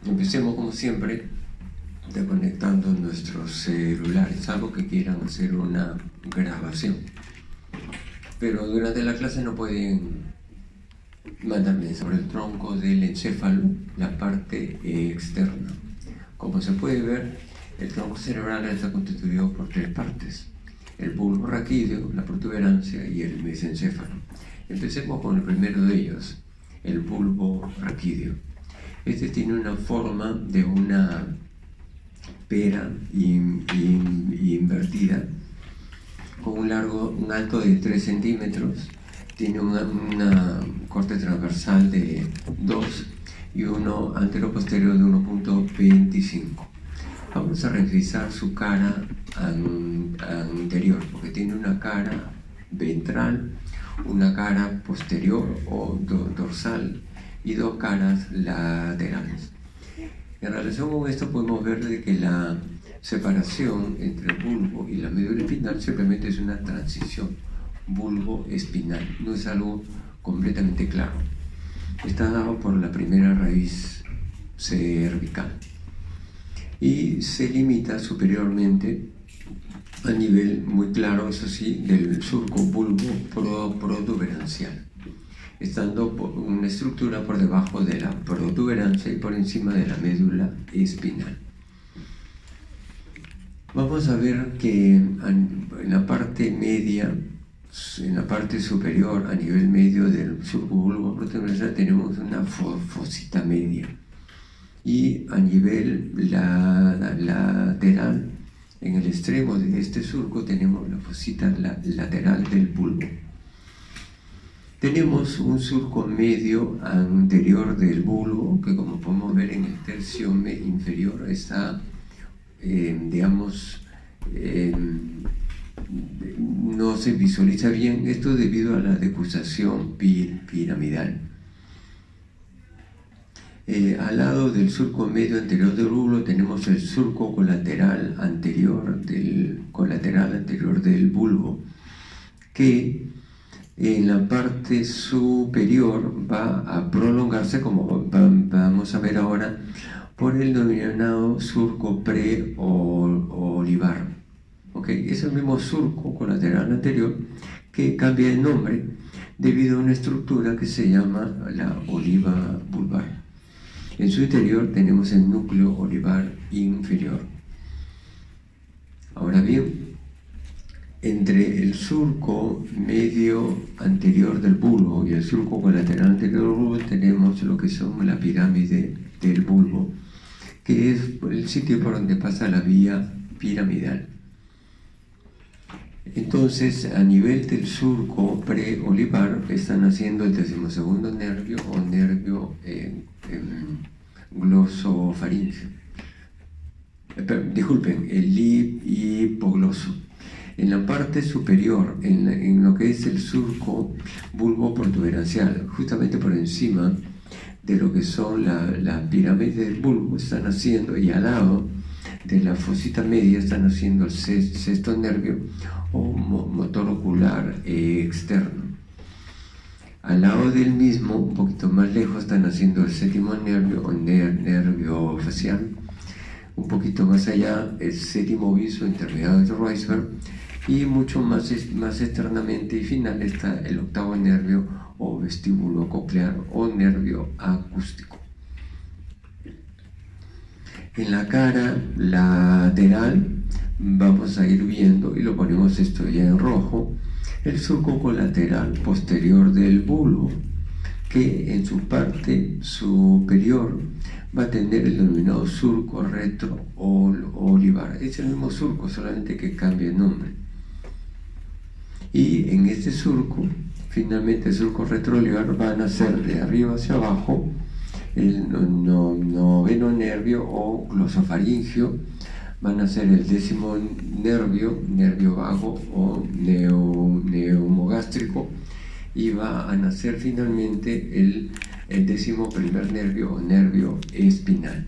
Empecemos como siempre desconectando nuestros celulares, salvo que quieran hacer una grabación. Pero durante la clase no pueden mandarme sobre el tronco del encéfalo, la parte externa. Como se puede ver, el tronco cerebral está constituido por tres partes: el bulbo raquídeo, la protuberancia y el mesencéfalo. Empecemos con el primero de ellos, el bulbo raquídeo. Este tiene una forma de una pera invertida, con un alto de 3 centímetros, tiene una corte transversal de 2 y uno antero-posterior de 1.25. Vamos a revisar su cara anterior, porque tiene una cara ventral, una cara posterior o dorsal y dos caras laterales. En relación con esto podemos ver de que la separación entre el bulbo y la médula espinal simplemente es una transición bulbo-espinal, no es algo completamente claro. Está dado por la primera raíz cervical y se limita superiormente a nivel muy claro, eso sí, del surco bulbo-protuberancial, estando una estructura por debajo de la protuberancia y por encima de la médula espinal. Vamos a ver que en la parte media, en la parte superior, a nivel medio del surco bulbo-protuberancial, tenemos una fosita media, y a nivel lateral, en el extremo de este surco, tenemos la fosita lateral del bulbo. Tenemos un surco medio anterior del bulbo, que como podemos ver en el tercio inferior está, no se visualiza bien, esto debido a la decusación piramidal. Al lado del surco medio anterior del bulbo tenemos el surco colateral anterior del bulbo, que en la parte superior va a prolongarse, como vamos a ver ahora, por el denominado surco preolivar. ¿Okay? Es el mismo surco colateral anterior que cambia de nombre debido a una estructura que se llama la oliva vulvar. En su interior tenemos el núcleo olivar inferior. Ahora bien, entre el surco medio anterior del bulbo y el surco colateral anterior del bulbo tenemos lo que son la pirámide del bulbo, que es el sitio por donde pasa la vía piramidal. Entonces, a nivel del surco preolivar están haciendo el 12º nervio o nervio glosofaríngeo. Disculpen, el hipogloso. En la parte superior, en lo que es el surco bulbo-protuberancial, justamente por encima de lo que son la pirámide del bulbo, están haciendo, y al lado de la fosita media están haciendo el sexto nervio o motor ocular externo. Al lado del mismo, un poquito más lejos, están haciendo el séptimo nervio o nervio facial. Un poquito más allá, el séptimo viso intermediario de Reisberg, y mucho más externamente y final está el octavo nervio o vestíbulo coclear o nervio acústico. En la cara lateral vamos a ir viendo, y lo ponemos esto ya en rojo, el surco colateral posterior del bulbo, que en su parte superior va a tener el denominado surco retroolivar. Es el mismo surco, solamente que cambia de nombre. Y en este surco, finalmente el surco retroolivar, van a ser de arriba hacia abajo el noveno nervio o glosofaringio, van a ser el 10º nervio vago o neumogástrico, y va a nacer finalmente el 11º nervio o nervio espinal.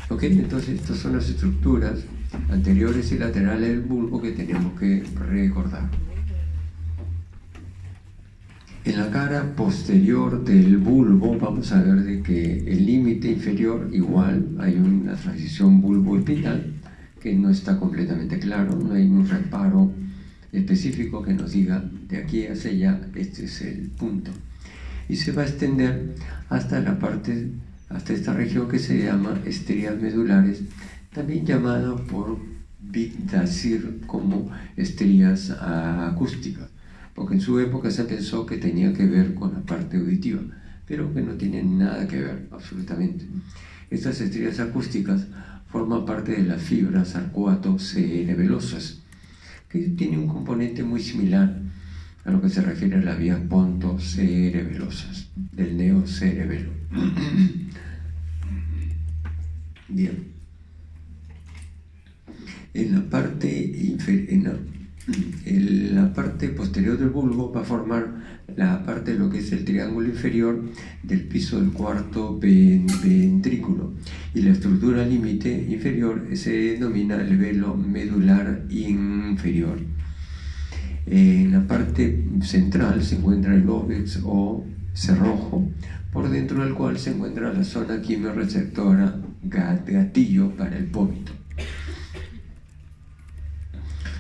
¿Okay? Entonces, estas son las estructuras anteriores y laterales del bulbo que tenemos que recordar. En la cara posterior del bulbo vamos a ver de que el límite inferior igual hay una transición bulbo-espinal que no está completamente claro, no hay un reparo específico que nos diga de aquí hacia allá este es el punto, y se va a extender hasta la parte, hasta esta región que se llama estrías medulares, también llamada por Big Dazir como estrías acústicas, porque en su época se pensó que tenía que ver con la parte auditiva, pero que no tiene nada que ver absolutamente. Estas estrías acústicas forman parte de las fibras arcuato-cerebelosas, que tiene un componente muy similar a lo que se refiere a las vías ponto-cerebelosas del neocerebelo. Bien. En la parte posterior del bulbo va a formar la parte de lo que es el triángulo inferior del piso del cuarto ventrículo, y la estructura límite inferior se denomina el velo medular inferior. En la parte central se encuentra el óvex o cerrojo, por dentro del cual se encuentra la zona quimiorreceptora gatillo para el vómito.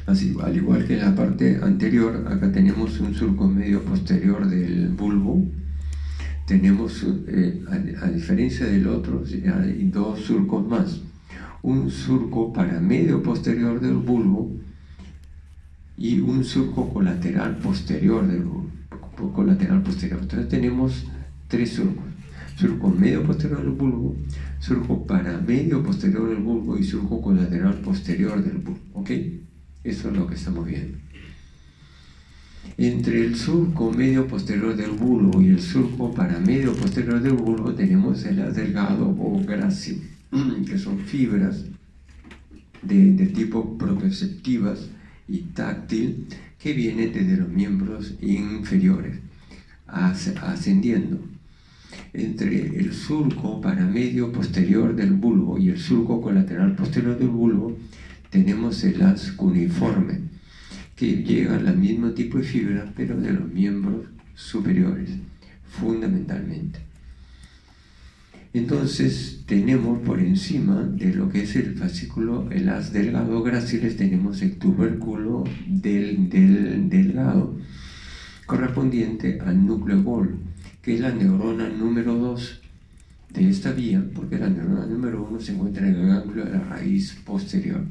Así, al igual que en la parte anterior, acá tenemos un surco medio posterior del bulbo. Tenemos, a diferencia del otro, hay dos surcos más. Un surco paramedio posterior del bulbo y un surco colateral posterior del bulbo. Entonces tenemos tres surcos: surco medio posterior del bulbo, surco paramedio posterior del bulbo y surco colateral posterior del bulbo. ¿Ok? Eso es lo que estamos viendo. Entre el surco medio posterior del bulbo y el surco paramedio posterior del bulbo tenemos el haz delgado o grácil, que son fibras de tipo proprioceptivas y táctil que vienen desde los miembros inferiores ascendiendo. Entre el surco paramedio posterior del bulbo y el surco colateral posterior del bulbo tenemos el haz cuneiforme, que llega al mismo tipo de fibra, pero de los miembros superiores, fundamentalmente. Entonces tenemos por encima de lo que es el fascículo, el haz delgado gráciles, tenemos el tubérculo del delgado, correspondiente al núcleo Bol, que es la neurona número 2 de esta vía, porque la neurona número 1 se encuentra en el ganglio de la raíz posterior.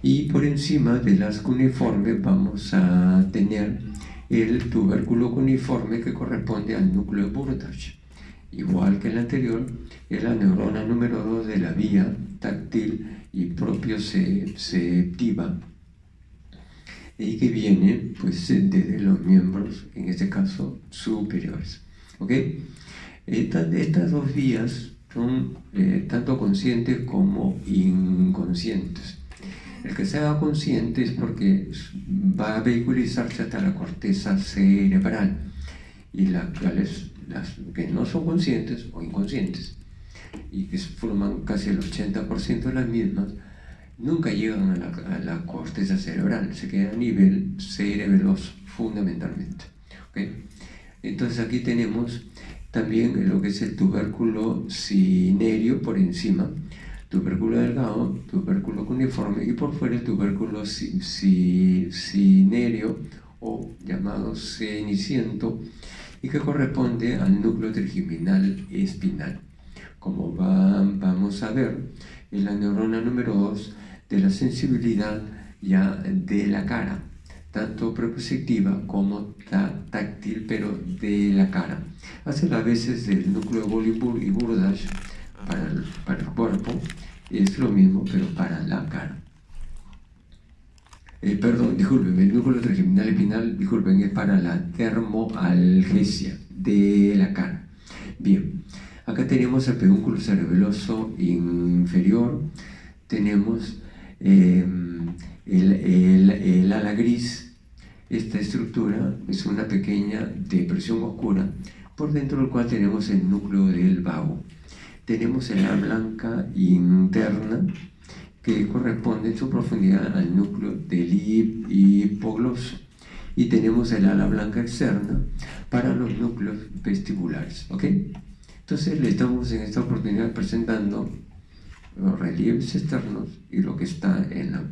Y por encima del haz cuneiforme vamos a tener el tubérculo cuneiforme, que corresponde al núcleo de Burdach. Igual que el anterior, es la neurona número 2 de la vía táctil y propioceptiva, y que viene pues desde los miembros, en este caso superiores. ¿Ok? Estas dos vías son tanto conscientes como inconscientes. El que se haga consciente es porque va a vehiculizarse hasta la corteza cerebral, y las que no son conscientes o inconscientes, y que forman casi el 80% de las mismas, nunca llegan a la corteza cerebral, se quedan a nivel cerebeloso fundamentalmente. ¿Okay? Entonces aquí tenemos también lo que es el tubérculo cinerio por encima, tubérculo delgado, tubérculo cuneiforme, y por fuera el tubérculo cinerio o llamado ceniciento, y que corresponde al núcleo trigeminal espinal. Como vamos a ver, en la neurona número 2 de la sensibilidad ya de la cara, tanto propioceptiva como táctil, pero de la cara. Hace las veces del núcleo de Bol y Burdach para el cuerpo, es lo mismo, pero para la cara. Disculpen, el núcleo trigeminal espinal, disculpen, es para la termoalgesia de la cara. Bien, acá tenemos el pedúnculo cerebeloso inferior, tenemos el ala gris. Esta estructura es una pequeña depresión oscura, por dentro del cual tenemos el núcleo del vago. Tenemos el ala blanca interna, que corresponde en su profundidad al núcleo del hipogloso, y tenemos el ala blanca externa para los núcleos vestibulares, ¿ok? Entonces le estamos en esta oportunidad presentando los relieves externos y lo que está en la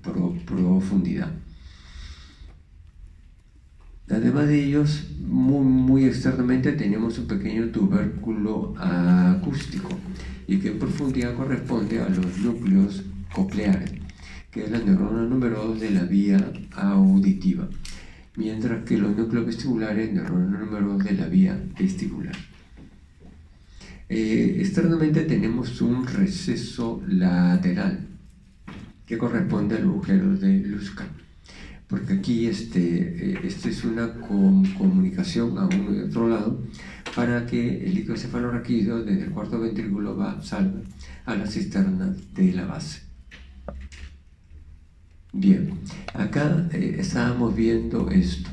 profundidad. Además de ellos, muy externamente tenemos un pequeño tubérculo acústico y que en profundidad corresponde a los núcleos cocleares, que es la neurona número 2 de la vía auditiva, mientras que los núcleos vestibulares, neurona número 2 de la vía vestibular. Externamente tenemos un receso lateral que corresponde al agujero de Luska, porque aquí este es una comunicación a uno y otro lado para que el líquido cefalorraquídeo desde el cuarto ventrículo salga a la cisterna de la base. Bien, acá estábamos viendo esto.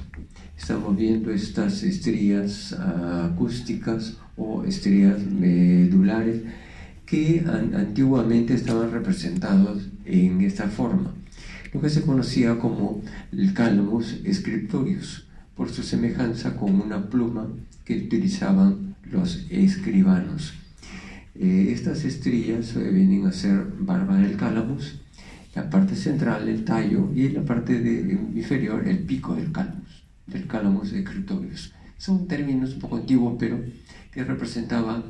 Estamos viendo estas estrías acústicas o estrías medulares que antiguamente estaban representados en esta forma, lo que se conocía como el calamus scriptorius, por su semejanza con una pluma que utilizaban los escribanos. Estas estrías vienen a ser barba del calamus, la parte central el tallo y la parte inferior el pico del calamus scriptorius. Son términos un poco antiguos, pero que representaban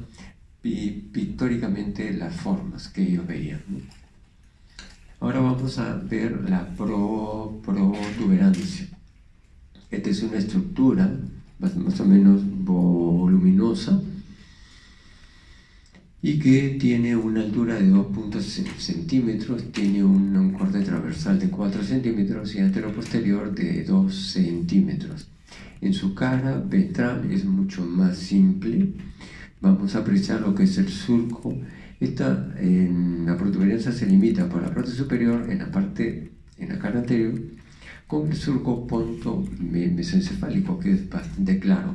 pictóricamente las formas que ellos veían, ¿no? Ahora vamos a ver la protuberancia. Esta es una estructura más o menos voluminosa y que tiene una altura de 2.6 centímetros, tiene un corte transversal de 4 centímetros y anteroposterior de 2 centímetros. En su cara ventral es mucho más simple. Vamos a apreciar lo que es el surco. En la protuberancia se limita por la parte superior, en la cara anterior, con el surco ponto-mesencefálico, que es bastante claro.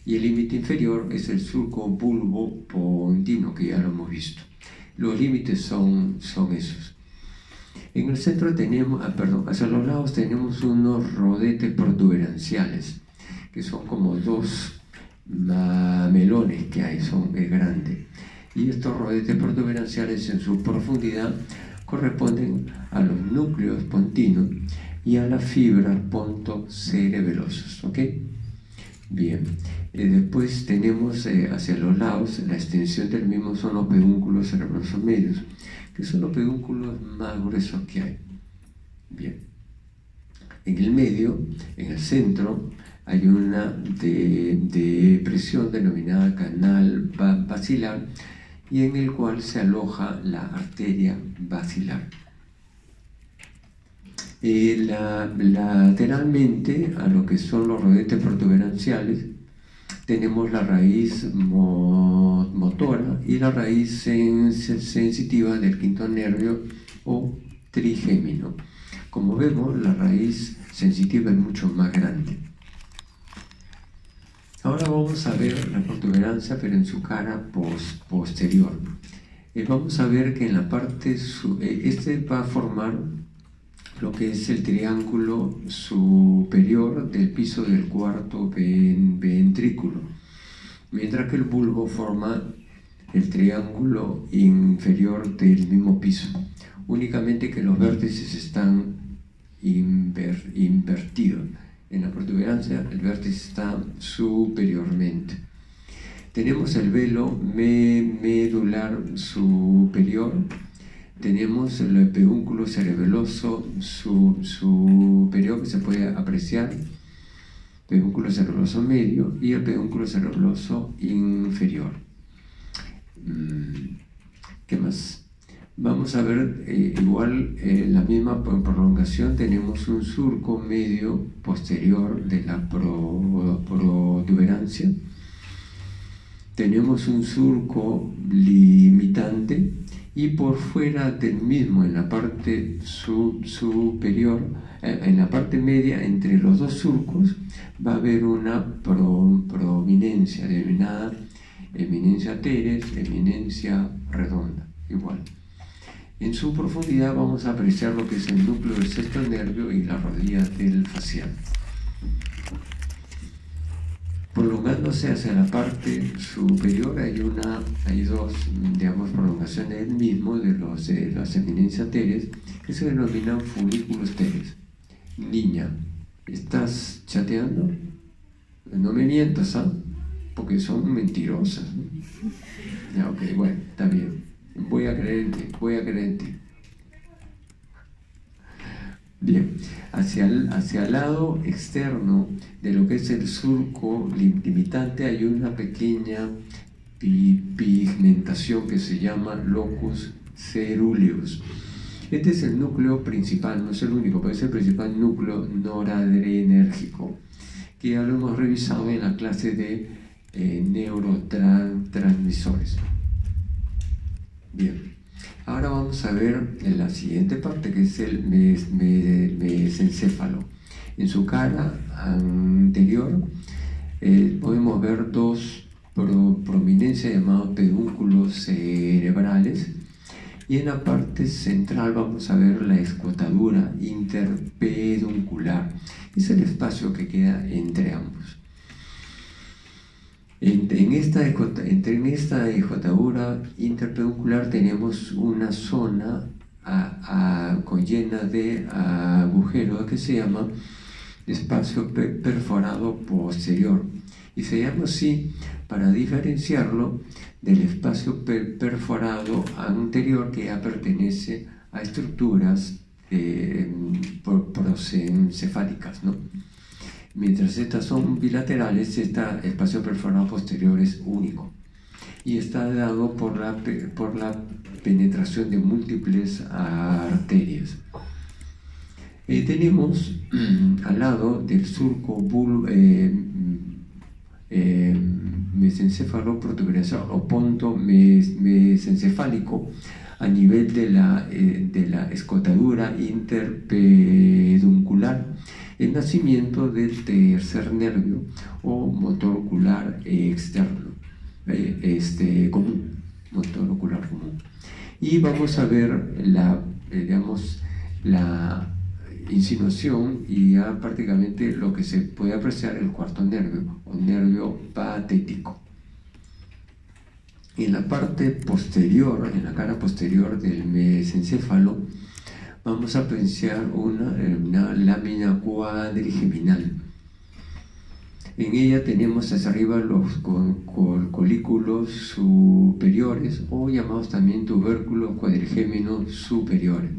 Y el límite inferior es el surco bulbo-pontino, que ya lo hemos visto. Los límites son esos. En el centro tenemos, hacia los lados tenemos unos rodetes protuberanciales, que son como dos melones que hay, es grande. Y estos rodetes protuberanciales en su profundidad corresponden a los núcleos pontinos y a las fibras pontocerebelosas, ¿ok? Bien, después tenemos hacia los lados la extensión del mismo son los pedúnculos cerebrosos medios, que son los pedúnculos más gruesos que hay. Bien, en el medio, en el centro, hay una depresión denominada canal basilar y en el cual se aloja la arteria basilar. Lateralmente a lo que son los rodetes protuberanciales tenemos la raíz motora y la raíz sensitiva del quinto nervio o trigémino. Como vemos, la raíz sensitiva es mucho más grande. Ahora vamos a ver la protuberancia, pero en su cara posterior. Vamos a ver que en la parte, va a formar lo que es el triángulo superior del piso del cuarto ventrículo, mientras que el bulbo forma el triángulo inferior del mismo piso, únicamente que los vértices están invertidos. En la protuberancia el vértice está superiormente. Tenemos el velo medular superior, tenemos el pedúnculo cerebeloso superior que se puede apreciar, pedúnculo cerebeloso medio y el pedúnculo cerebeloso inferior. ¿Qué más? Vamos a ver igual la misma prolongación. Tenemos un surco medio posterior de la protuberancia. Tenemos un surco limitante y por fuera del mismo, en la parte superior, en la parte media entre los dos surcos, va a haber una prominencia denominada eminencia teres, eminencia redonda, igual. En su profundidad vamos a apreciar lo que es el núcleo del sexto nervio y la rodilla del facial. prolongándose hacia la parte superior hay dos, digamos, prolongaciones del mismo de las eminencias teres que se denominan funículos teres. Niña, ¿estás chateando? No me mientas, ¿ah? Porque son mentirosas, ¿no? Ya, ok, bueno, está bien. Voy a creer en ti. Bien, hacia el lado externo de lo que es el surco limitante hay una pequeña pigmentación que se llama locus coeruleus. Este es el núcleo principal, no es el único, pero es el principal núcleo noradrenérgico, que ya lo hemos revisado en la clase de neurotransmisores. Bien, ahora vamos a ver en la siguiente parte, que es el mesencéfalo. En su cara anterior podemos ver dos prominencias llamadas pedúnculos cerebrales, y en la parte central vamos a ver la escotadura interpeduncular. Es el espacio que queda entre ambos. En esta escotadura interpeduncular tenemos una zona llena de agujeros que se llama espacio perforado posterior, y se llama así para diferenciarlo del espacio perforado anterior, que ya pertenece a estructuras prosencefálicas, ¿no? Mientras estas son bilaterales, este espacio perforado posterior es único y está dado por la penetración de múltiples arterias. Tenemos al lado del surco mesencéfalo protuberancial o ponto mesencefálico a nivel de la escotadura interpeduncular, el nacimiento del tercer nervio o motor ocular externo, motor ocular común. Y vamos a ver la insinuación y ya prácticamente lo que se puede apreciar, el cuarto nervio o nervio patético. En la parte posterior, en la cara posterior del mesencéfalo, vamos a apreciar una lámina cuadrigeminal. En ella tenemos hacia arriba los colículos superiores, o llamados también tubérculos cuadrigéminos superiores,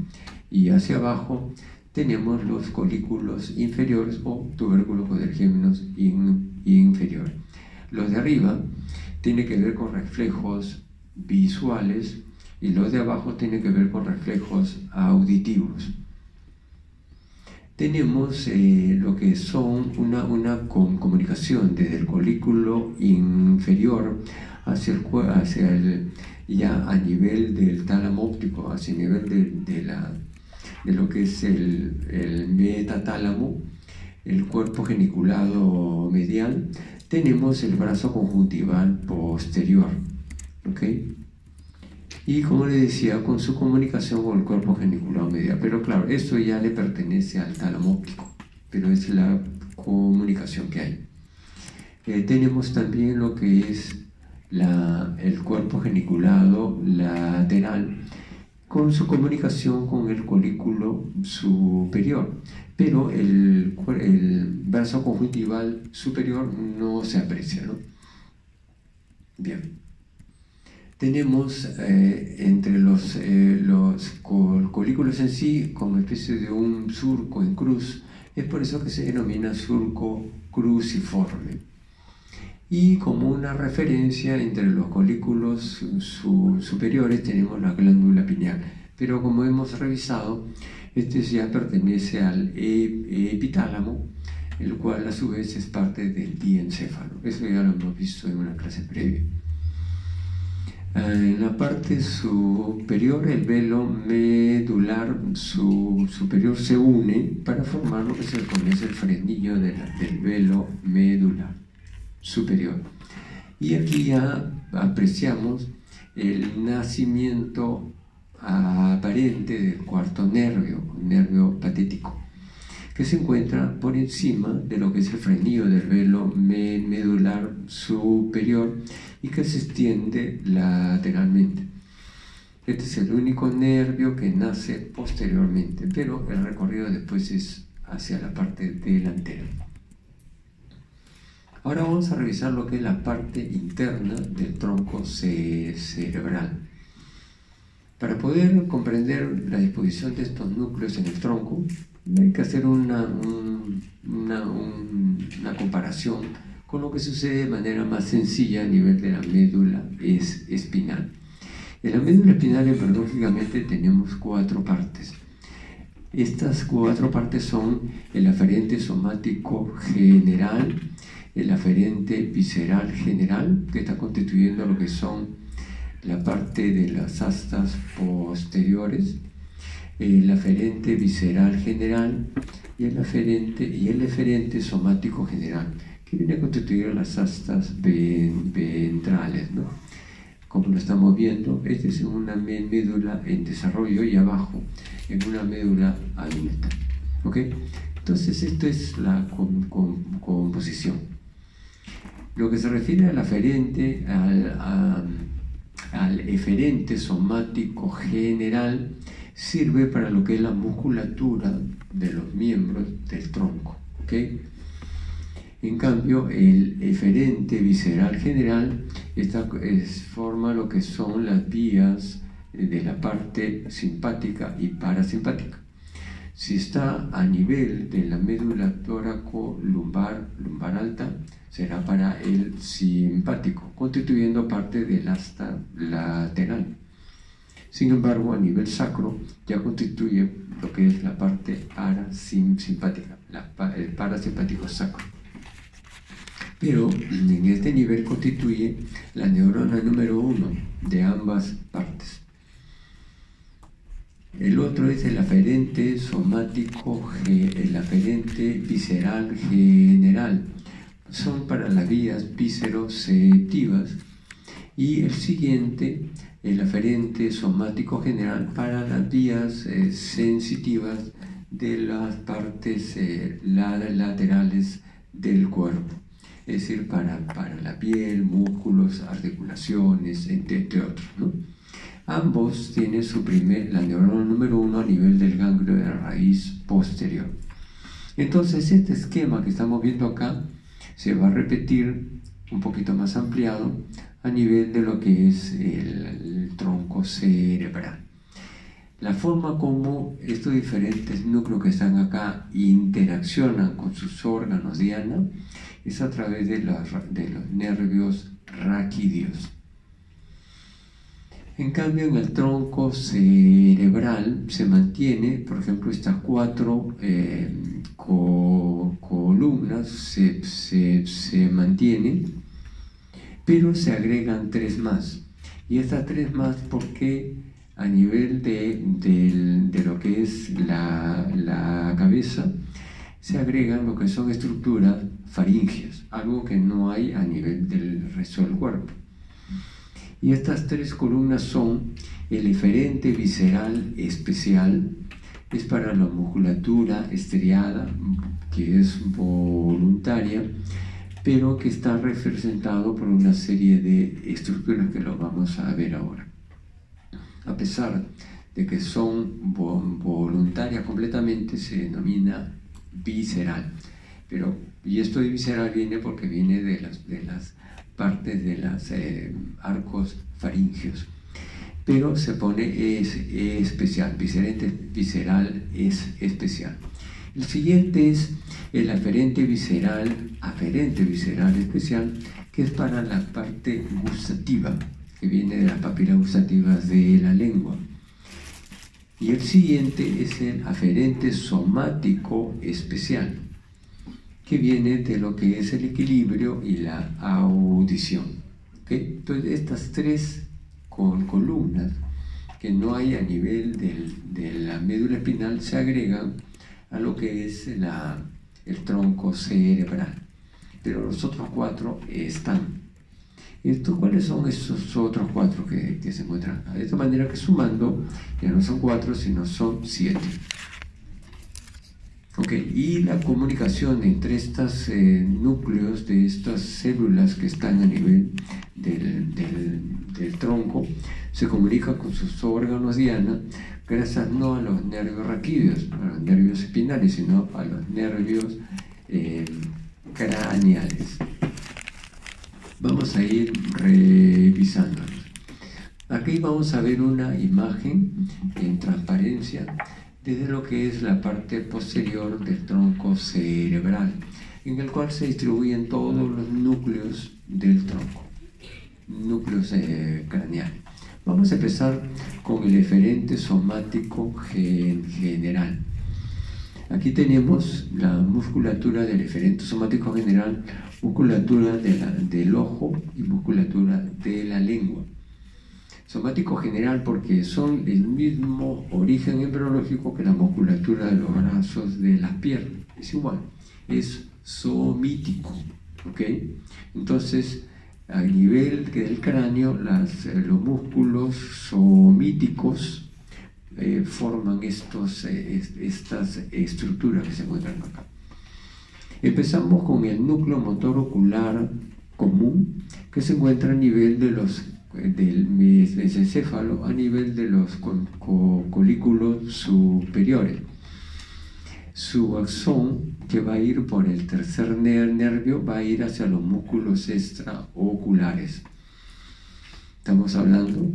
y hacia abajo tenemos los colículos inferiores o tubérculos cuadrigéminos inferiores. Los de arriba tienen que ver con reflejos visuales y los de abajo tienen que ver con reflejos auditivos. Tenemos lo que son una comunicación desde el colículo inferior hacia ya a nivel del tálamo óptico, hacia el nivel de lo que es el metatálamo, el cuerpo geniculado medial. Tenemos el brazo conjuntival posterior, ¿ok? Y como les decía, con su comunicación con el cuerpo geniculado medial. Pero claro, esto ya le pertenece al tálamo óptico, pero es la comunicación que hay. Tenemos también lo que es el cuerpo geniculado lateral, con su comunicación con el colículo superior, pero el brazo conjuntival superior no se aprecia, ¿no? Bien. Tenemos entre los colículos en sí como especie de un surco en cruz, es por eso que se denomina surco cruciforme. Y como una referencia entre los colículos superiores tenemos la glándula pineal, pero como hemos revisado, este ya pertenece al epitálamo, el cual a su vez es parte del diencéfalo. Eso ya lo hemos visto en una clase previa. En la parte superior, el velo medular superior se une para formar lo que se conoce el frenillo del velo medular superior. Y aquí ya apreciamos el nacimiento aparente del cuarto nervio patético, que se encuentra por encima de lo que es el frenillo del velo medular superior y que se extiende lateralmente. Este es el único nervio que nace posteriormente, pero el recorrido después es hacia la parte delantera. Ahora vamos a revisar lo que es la parte interna del tronco cerebral. Para poder comprender la disposición de estos núcleos en el tronco, hay que hacer una comparación con lo que sucede de manera más sencilla a nivel de la médula espinal. En la médula espinal, lógicamente, tenemos 4 partes. Estas 4 partes son el aferente somático general, el aferente visceral general, que está constituyendo lo que son la parte de las astas posteriores, el aferente visceral general y el eferente somático general, que viene a constituir las astas ventrales, ¿no? Como lo estamos viendo, esta es una médula en desarrollo y abajo en una médula adulta. ¿Ok? Entonces, esto es la composición. Lo que se refiere al aferente, al eferente somático general, sirve para lo que es la musculatura de los miembros del tronco. ¿Ok? En cambio, el eferente visceral general forma lo que son las vías de la parte simpática y parasimpática. Si está a nivel de la médula tóraco-lumbar alta, será para el simpático, constituyendo parte del asta lateral. Sin embargo, a nivel sacro ya constituye lo que es la parte parasimpática, el parasimpático sacro. Pero en este nivel constituye la neurona número 1 de ambas partes. El otro es el aferente somático, el aferente visceral general. Son para las vías visceroceptivas. Y el siguiente, el aferente somático general, para las vías sensitivas de las partes laterales del cuerpo. Es decir, para la piel, músculos, articulaciones, entre otros, ¿no? Ambos tienen la neurona número 1 a nivel del ganglio de la raíz posterior. Entonces, este esquema que estamos viendo acá se va a repetir un poquito más ampliado a nivel de lo que es el tronco cerebral. La forma como estos diferentes núcleos que están acá interaccionan con sus órganos diana es a través de los nervios raquídeos. En cambio, en el tronco cerebral se mantiene, por ejemplo, estas 4 columnas se mantienen, pero se agregan 3 más. Y estas 3 más porque a nivel de lo que es la cabeza se agregan lo que son estructuras faríngeas, algo que no hay a nivel del resto del cuerpo. Y estas 3 columnas son el eferente visceral especial, es para la musculatura estriada, que es voluntaria, pero que está representado por una serie de estructuras que lo vamos a ver ahora. A pesar de que son voluntarias completamente, se denomina visceral. Y esto de visceral viene porque viene de las partes de los arcos faríngeos. Pero se pone especial, visceral es especial. El siguiente es el aferente visceral especial, que es para la parte gustativa, que viene de las papilas gustativas de la lengua. Y el siguiente es el aferente somático especial, que viene de lo que es el equilibrio y la audición. ¿Okay? Entonces, estas 3 columnas que no hay a nivel de la médula espinal se agregan a lo que es el tronco cerebral, pero los otros 4 están. ¿Cuáles son esos otros 4 que se encuentran acá? De esta manera que sumando ya no son 4, sino son 7. Ok, y la comunicación entre estos núcleos de estas células que están a nivel del tronco se comunica con sus órganos diana gracias no a los nervios raquídeos, a los nervios espinales, sino a los nervios craneales. Vamos a ir revisándolos. Aquí vamos a ver una imagen en transparencia desde lo que es la parte posterior del tronco cerebral, en el cual se distribuyen todos los núcleos del tronco, núcleos craneales. Vamos a empezar con el eferente somático general. Aquí tenemos la musculatura del eferente somático general, musculatura del ojo y musculatura de la lengua. Somático general porque son del mismo origen embriológico que la musculatura de los brazos de las piernas. Es igual, es somítico. ¿Ok? Entonces, a nivel del cráneo, los músculos somíticos forman estas estructuras que se encuentran acá. Empezamos con el núcleo motor ocular común, que se encuentra a nivel del mesencéfalo, a nivel de los colículos superiores. Su axón, que va a ir por el tercer nervio, va a ir hacia los músculos extraoculares. Estamos hablando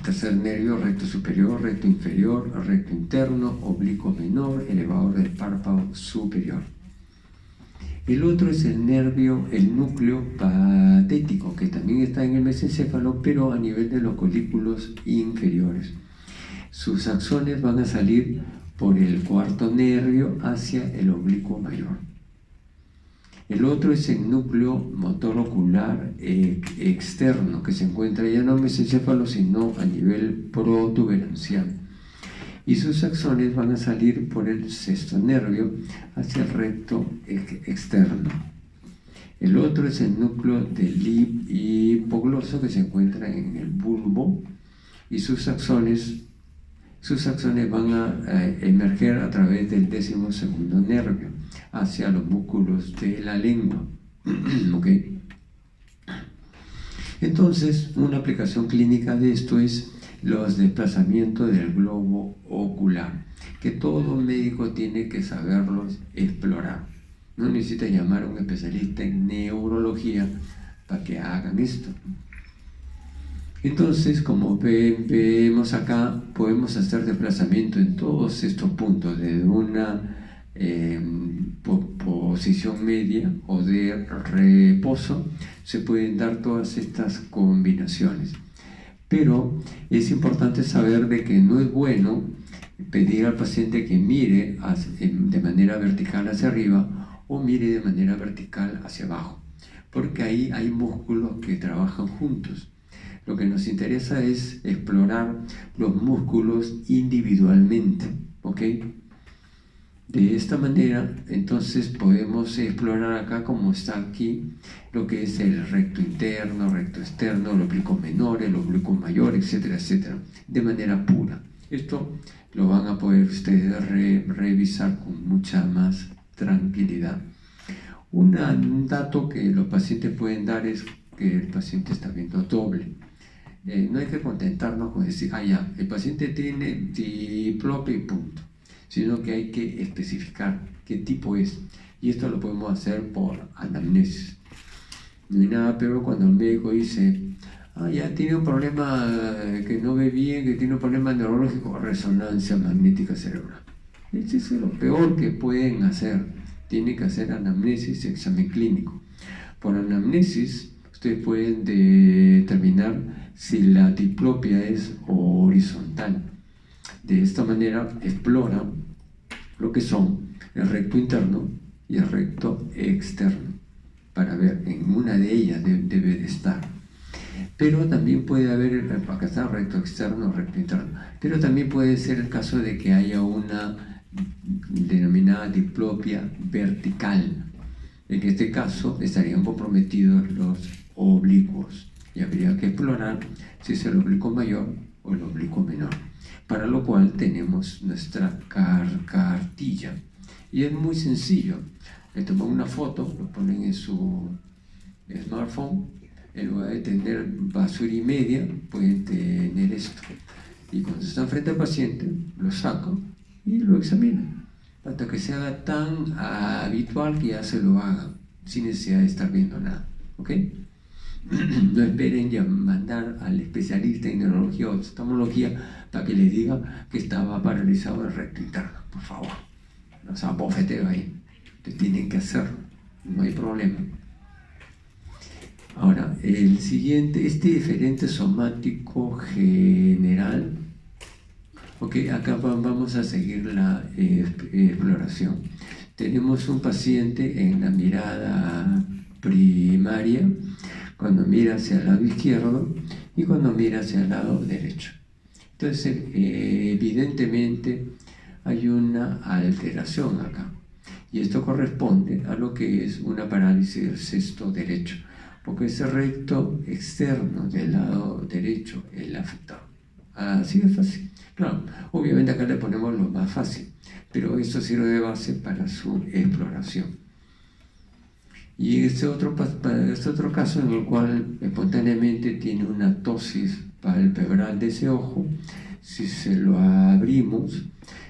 tercer nervio, recto superior, recto inferior, recto interno, oblicuo menor, elevador del párpado superior. El otro es el núcleo patético, que también está en el mesencéfalo, pero a nivel de los colículos inferiores. Sus axones van a salir por el cuarto nervio hacia el oblicuo mayor. El otro es el núcleo motor ocular externo, que se encuentra ya no en el mesencéfalo, sino a nivel protuberancial. Y sus axones van a salir por el sexto nervio hacia el recto externo. El otro es el núcleo del hipogloso, que se encuentra en el bulbo, y sus axones van a emerger a través del 12º nervio hacia los músculos de la lengua. ¿Ok? Entonces, una aplicación clínica de esto es los desplazamientos del globo ocular, que todo médico tiene que saberlos explorar. No necesita llamar a un especialista en neurología para que hagan esto. Entonces, como vemos acá, podemos hacer desplazamiento en todos estos puntos, desde una posición media o de reposo, se pueden dar todas estas combinaciones. Pero es importante saber de que no es bueno pedir al paciente que mire de manera vertical hacia arriba o mire de manera vertical hacia abajo, porque ahí hay músculos que trabajan juntos. Lo que nos interesa es explorar los músculos individualmente, ¿ok? De esta manera, entonces podemos explorar acá, como está aquí, lo que es el recto interno, recto externo, el oblicuo menor, el oblicuo mayor, etcétera, etcétera, de manera pura. Esto lo van a poder ustedes revisar con mucha más tranquilidad. Un dato que los pacientes pueden dar es que el paciente está viendo doble. No hay que contentarnos con decir, ya, el paciente tiene diplopia y punto, sino que hay que especificar qué tipo es, y esto lo podemos hacer por anamnesis. No hay nada peor cuando el médico dice, ya tiene un problema que no ve bien, que tiene un problema neurológico, resonancia magnética cerebral. Eso es lo peor que pueden hacer. Tienen que hacer anamnesis, examen clínico. Por anamnesis, ustedes pueden determinar si la diplopia es horizontal. De esta manera explora lo que son el recto interno y el recto externo, para ver en una de ellas debe de estar. Pero también puede haber, acá está recto externo, recto interno, pero también puede ser el caso de que haya una denominada diplopia vertical. En este caso estarían comprometidos los oblicuos y habría que explorar si es el oblicuo mayor o el oblicuo menor, para lo cual tenemos nuestra cartilla. Y es muy sencillo. Le toman una foto, lo ponen en su smartphone, en lugar de tener basura y media, pueden tener esto. Y cuando están frente al paciente, lo sacan y lo examinan, hasta que se haga tan habitual que ya se lo hagan, sin necesidad de estar viendo nada. ¿Ok? No esperen ya mandar al especialista en neurología o oftalmología para que les diga que estaba paralizado el recto interno. Por favor, no se abofeteo ahí. Ustedes tienen que hacerlo, no hay problema. Ahora, el siguiente, este diferente somático general. Ok, acá vamos a seguir la exploración. Tenemos un paciente en la mirada primaria, cuando mira hacia el lado izquierdo y cuando mira hacia el lado derecho. Entonces, evidentemente hay una alteración acá. Y esto corresponde a lo que es una parálisis del sexto derecho, porque ese recto externo del lado derecho es el afectado. Así de fácil. Claro, obviamente acá le ponemos lo más fácil, pero esto sirve de base para su exploración. Y este otro caso en el cual espontáneamente tiene una ptosis palpebral de ese ojo, si se lo abrimos,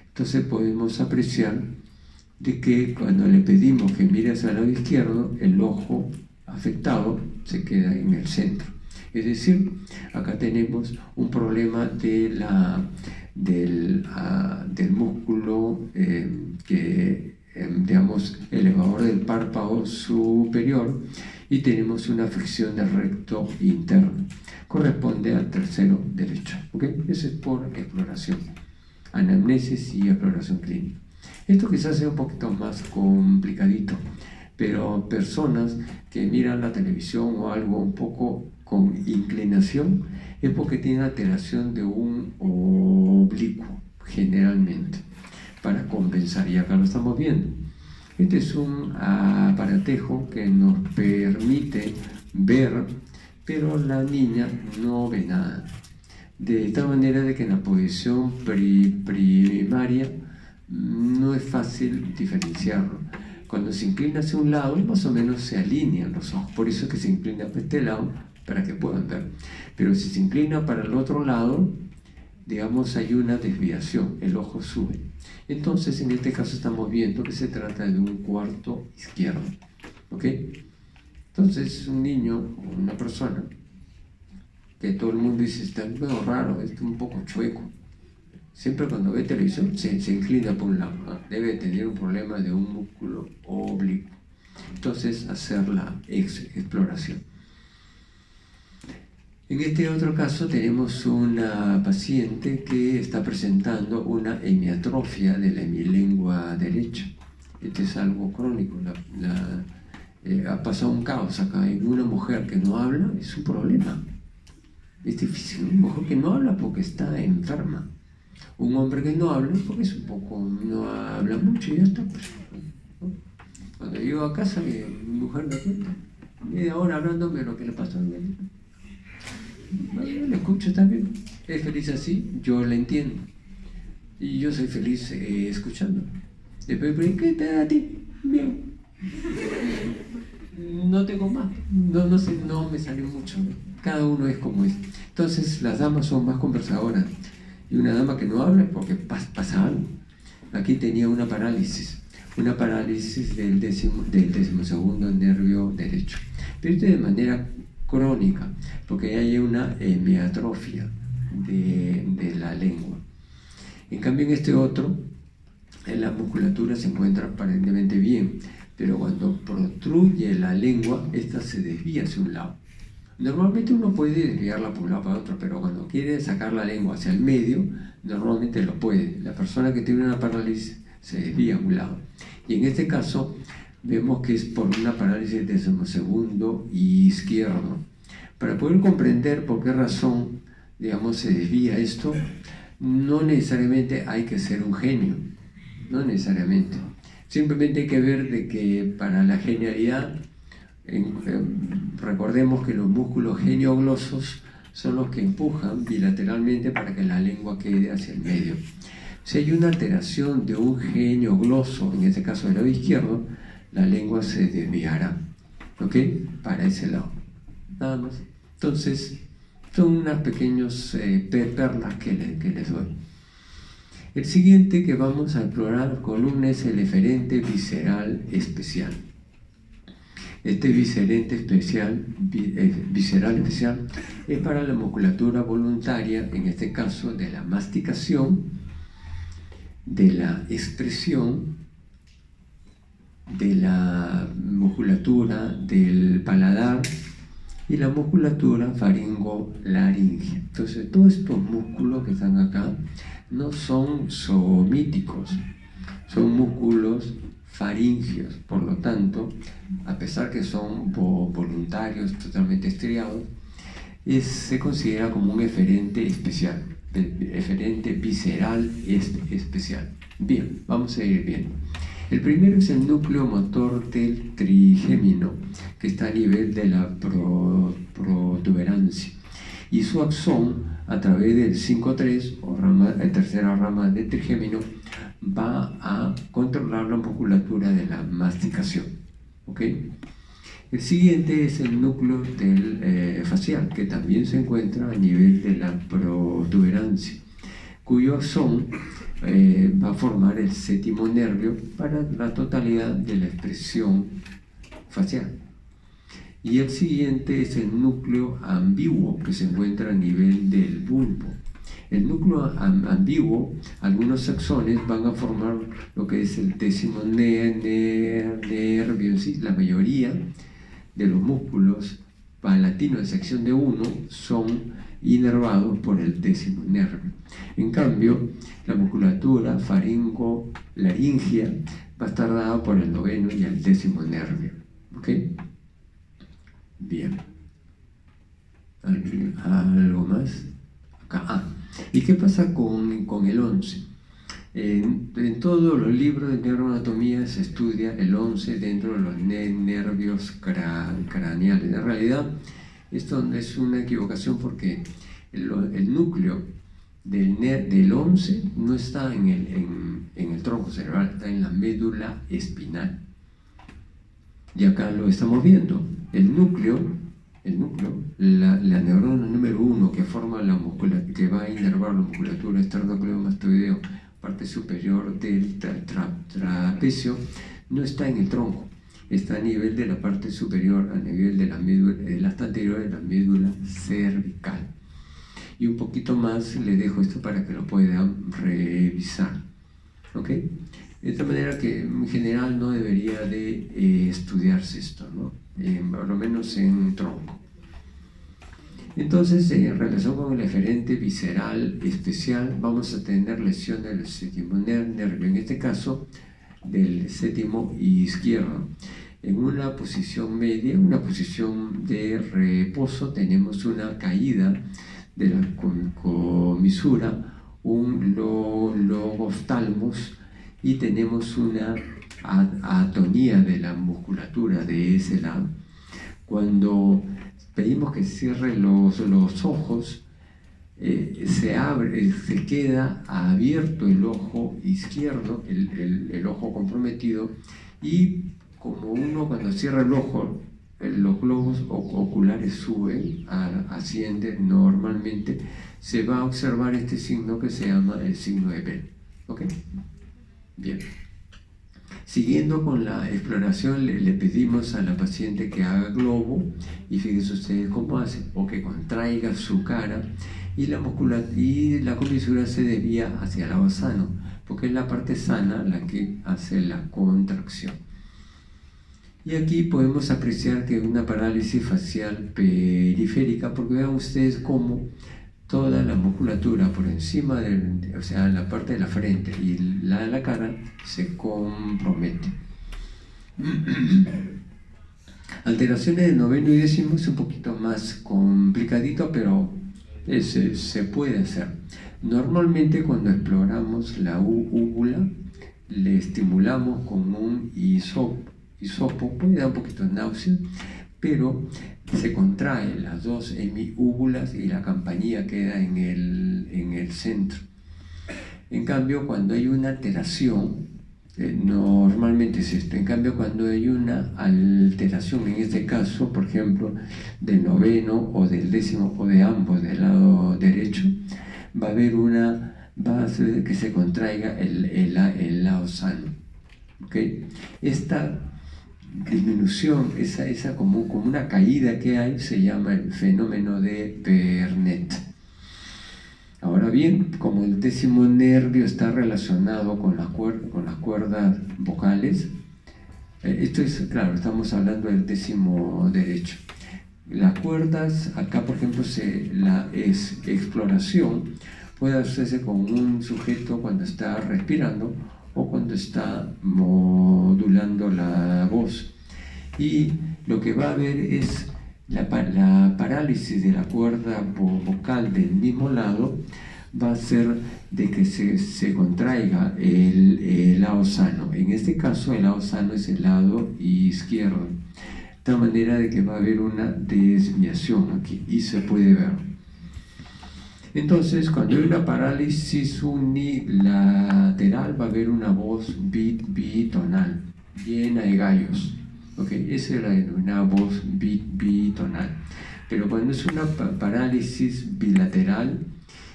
entonces podemos apreciar de que cuando le pedimos que mire hacia el lado izquierdo, el ojo afectado se queda en el centro. Es decir, acá tenemos un problema del músculo digamos, elevador del párpado superior, y tenemos una afección del recto interno. Corresponde al tercero derecho. ¿Okay? Eso es por exploración, anamnesis y exploración clínica. Esto quizás sea un poquito más complicadito, pero personas que miran la televisión o algo un poco con inclinación es porque tienen alteración de un oblicuo, generalmente, para compensar, y acá lo estamos viendo. Este es un aparatejo que nos permite ver, pero la niña no ve nada, de tal manera de que en la posición primaria no es fácil diferenciarlo. Cuando se inclina hacia un lado, más o menos se alinean los ojos, por eso es que se inclina para este lado, para que puedan ver. Pero si se inclina para el otro lado, digamos, hay una desviación, el ojo sube. Entonces, en este caso estamos viendo que se trata de un cuarto izquierdo. ¿Ok? Entonces, un niño o una persona que todo el mundo dice, está medio raro, está un poco chueco. Siempre cuando ve televisión se inclina por un lado, ¿no? Debe tener un problema de un músculo oblicuo. Entonces, hacer la exploración. En este otro caso tenemos una paciente que está presentando una hemiatrofia de la hemilengua derecha. Este es algo crónico. Ha pasado un caos acá. En una mujer que no habla es un problema. Es difícil. Una mujer que no habla porque está enferma. Un hombre que no habla porque es un poco, no habla mucho y ya está. Pues, ¿no? Cuando llego a casa, mi mujer me cuenta media hora hablándome de lo que le pasó a mi vida. Yo le escucho también, es feliz así, yo la entiendo y yo soy feliz escuchando. Después, ¿qué te da a ti? Bien. No tengo más, no sé, no me salió mucho, ¿no? Cada uno es como es. Entonces las damas son más conversadoras, y una dama que no habla es porque pasa algo. Aquí tenía una parálisis del decimosegundo nervio derecho, pero esto de manera crónica, porque hay una hemiatrofia de la lengua. En cambio, en este otro, la musculatura se encuentra aparentemente bien, pero cuando protruye la lengua, esta se desvía hacia un lado. Normalmente uno puede desviarla por un lado para otro, pero cuando quiere sacar la lengua hacia el medio, normalmente lo puede. La persona que tiene una parálisis se desvía a un lado. Y en este caso, vemos que es por una parálisis del decimosegundo izquierdo. Para poder comprender por qué razón, digamos, se desvía esto, no necesariamente hay que ser un genio, no necesariamente. Simplemente hay que ver de que para la genialidad, recordemos que los músculos genioglosos son los que empujan bilateralmente para que la lengua quede hacia el medio. Si hay una alteración de un genio gloso, en este caso del lado izquierdo, la lengua se desviará, ¿ok? Para ese lado, nada más. Entonces, son unas pequeñas perlas que les doy. El siguiente que vamos a explorar columna es el eferente visceral especial. Este visceral especial es para la musculatura voluntaria, en este caso de la masticación, de la expresión, de la musculatura del paladar y la musculatura faringolaringea. Entonces, todos estos músculos que están acá no son zoomíticos, son músculos faringios. Por lo tanto, a pesar que son voluntarios, totalmente estriados, se considera como un eferente especial, eferente visceral especial. Bien, vamos a ir viendo. El primero es el núcleo motor del trigémino, que está a nivel de la protuberancia, y su axón, a través del 5-3 o tercera rama del trigémino, va a controlar la musculatura de la masticación. ¿Ok? El siguiente es el núcleo del facial, que también se encuentra a nivel de la protuberancia, cuyo axón va a formar el séptimo nervio para la totalidad de la expresión facial. Y el siguiente es el núcleo ambiguo, que se encuentra a nivel del bulbo. El núcleo ambiguo, algunos axones van a formar lo que es el décimo nervio. ¿Sí? La mayoría de los músculos palatinos de sección de 1 son inervados por el décimo nervio. En cambio, la musculatura faringolaringea va a estar dada por el noveno y el décimo nervio. ¿Ok? Bien. ¿Algo más? Acá. ¿Y qué pasa con el 11? En todos los libros de neuroanatomía se estudia el 11 dentro de los nervios craneales. En realidad, esto es una equivocación porque el núcleo del 11 no está en el tronco cerebral, está en la médula espinal. Y acá lo estamos viendo. El núcleo, la neurona número 1 que forma que va a inervar la musculatura esternocleidomastoideo, parte superior del trapecio, no está en el tronco, está a nivel de la parte superior, a nivel de la médula, el asta anterior de la médula cervical. Y un poquito más le dejo esto para que lo puedan revisar. ¿Ok? De esta manera que en general no debería de estudiarse esto, ¿no? Por lo menos en tronco. Entonces, en relación con el eferente visceral especial, vamos a tener lesiones del séptimo nervio, en este caso del séptimo izquierdo. En una posición media, una posición de reposo, tenemos una caída de la comisura, un loboftalmos, y tenemos una atonía de la musculatura de ese lado. Cuando pedimos que cierre los ojos, se queda abierto el ojo izquierdo, el ojo comprometido, y como uno cuando cierra el ojo, los globos oculares suben, ascienden normalmente, se va a observar este signo que se llama el signo de Bell. ¿Ok? Bien. Siguiendo con la exploración, le pedimos a la paciente que haga globo, y fíjense ustedes cómo hace, o que contraiga su cara, y la comisura se desvía hacia el lado sano, porque es la parte sana la que hace la contracción. Y aquí podemos apreciar que una parálisis facial periférica, porque vean ustedes cómo toda la musculatura por encima o sea, la parte de la frente y la de la cara se compromete. Alteraciones del noveno y décimo es un poquito más complicadito, pero se puede hacer. Normalmente cuando exploramos la úvula, le estimulamos con un hisopo, puede dar un poquito de náusea, pero se contraen las dos hemiúvulas y la campanilla queda en el centro. En cambio, cuando hay una alteración, normalmente es esto. En cambio, cuando hay una alteración, en este caso, por ejemplo, del noveno o del décimo o de ambos del lado derecho, va a haber va a hacer que se contraiga el lado sano. ¿Okay? Esta disminución, esa como una caída que hay, se llama el fenómeno de Pernet. Ahora bien, como el décimo nervio está relacionado con las cuerdas vocales, esto es, claro, estamos hablando del décimo derecho. Las cuerdas, acá por ejemplo, la exploración puede hacerse con un sujeto cuando está respirando o cuando está modulando la voz. Y lo que va a haber es la parálisis de la cuerda vocal del mismo lado, va a hacer de que se contraiga el lado sano. En este caso, el lado sano es el lado izquierdo. De tal manera de que va a haber una desviación aquí y se puede ver. Entonces, cuando hay una parálisis unilateral, va a haber una voz bitonal, llena de gallos. Okay, esa es la denominada voz bitonal. Pero cuando es una parálisis bilateral,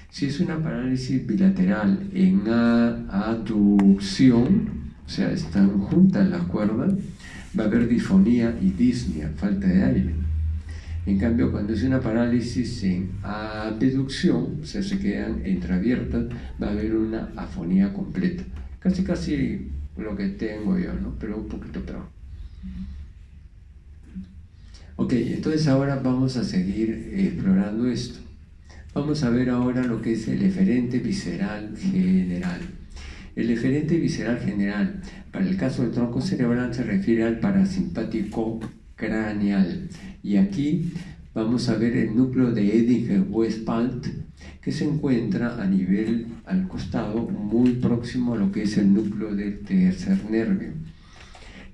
si es una parálisis bilateral en aducción, o sea, están juntas las cuerdas, va a haber disfonía y disnea, falta de aire. En cambio, cuando es una parálisis en abducción, o sea, se quedan entreabiertas, va a haber una afonía completa. Casi lo que tengo yo, ¿no? Pero un poquito peor. Ok, entonces ahora vamos a seguir explorando esto. Vamos a ver ahora lo que es el eferente visceral general. El eferente visceral general, para el caso del tronco cerebral, se refiere al parasimpático craneal. Y aquí vamos a ver el núcleo de Eddington-Westphal, que se encuentra a nivel, al costado, muy próximo a lo que es el núcleo del tercer nervio.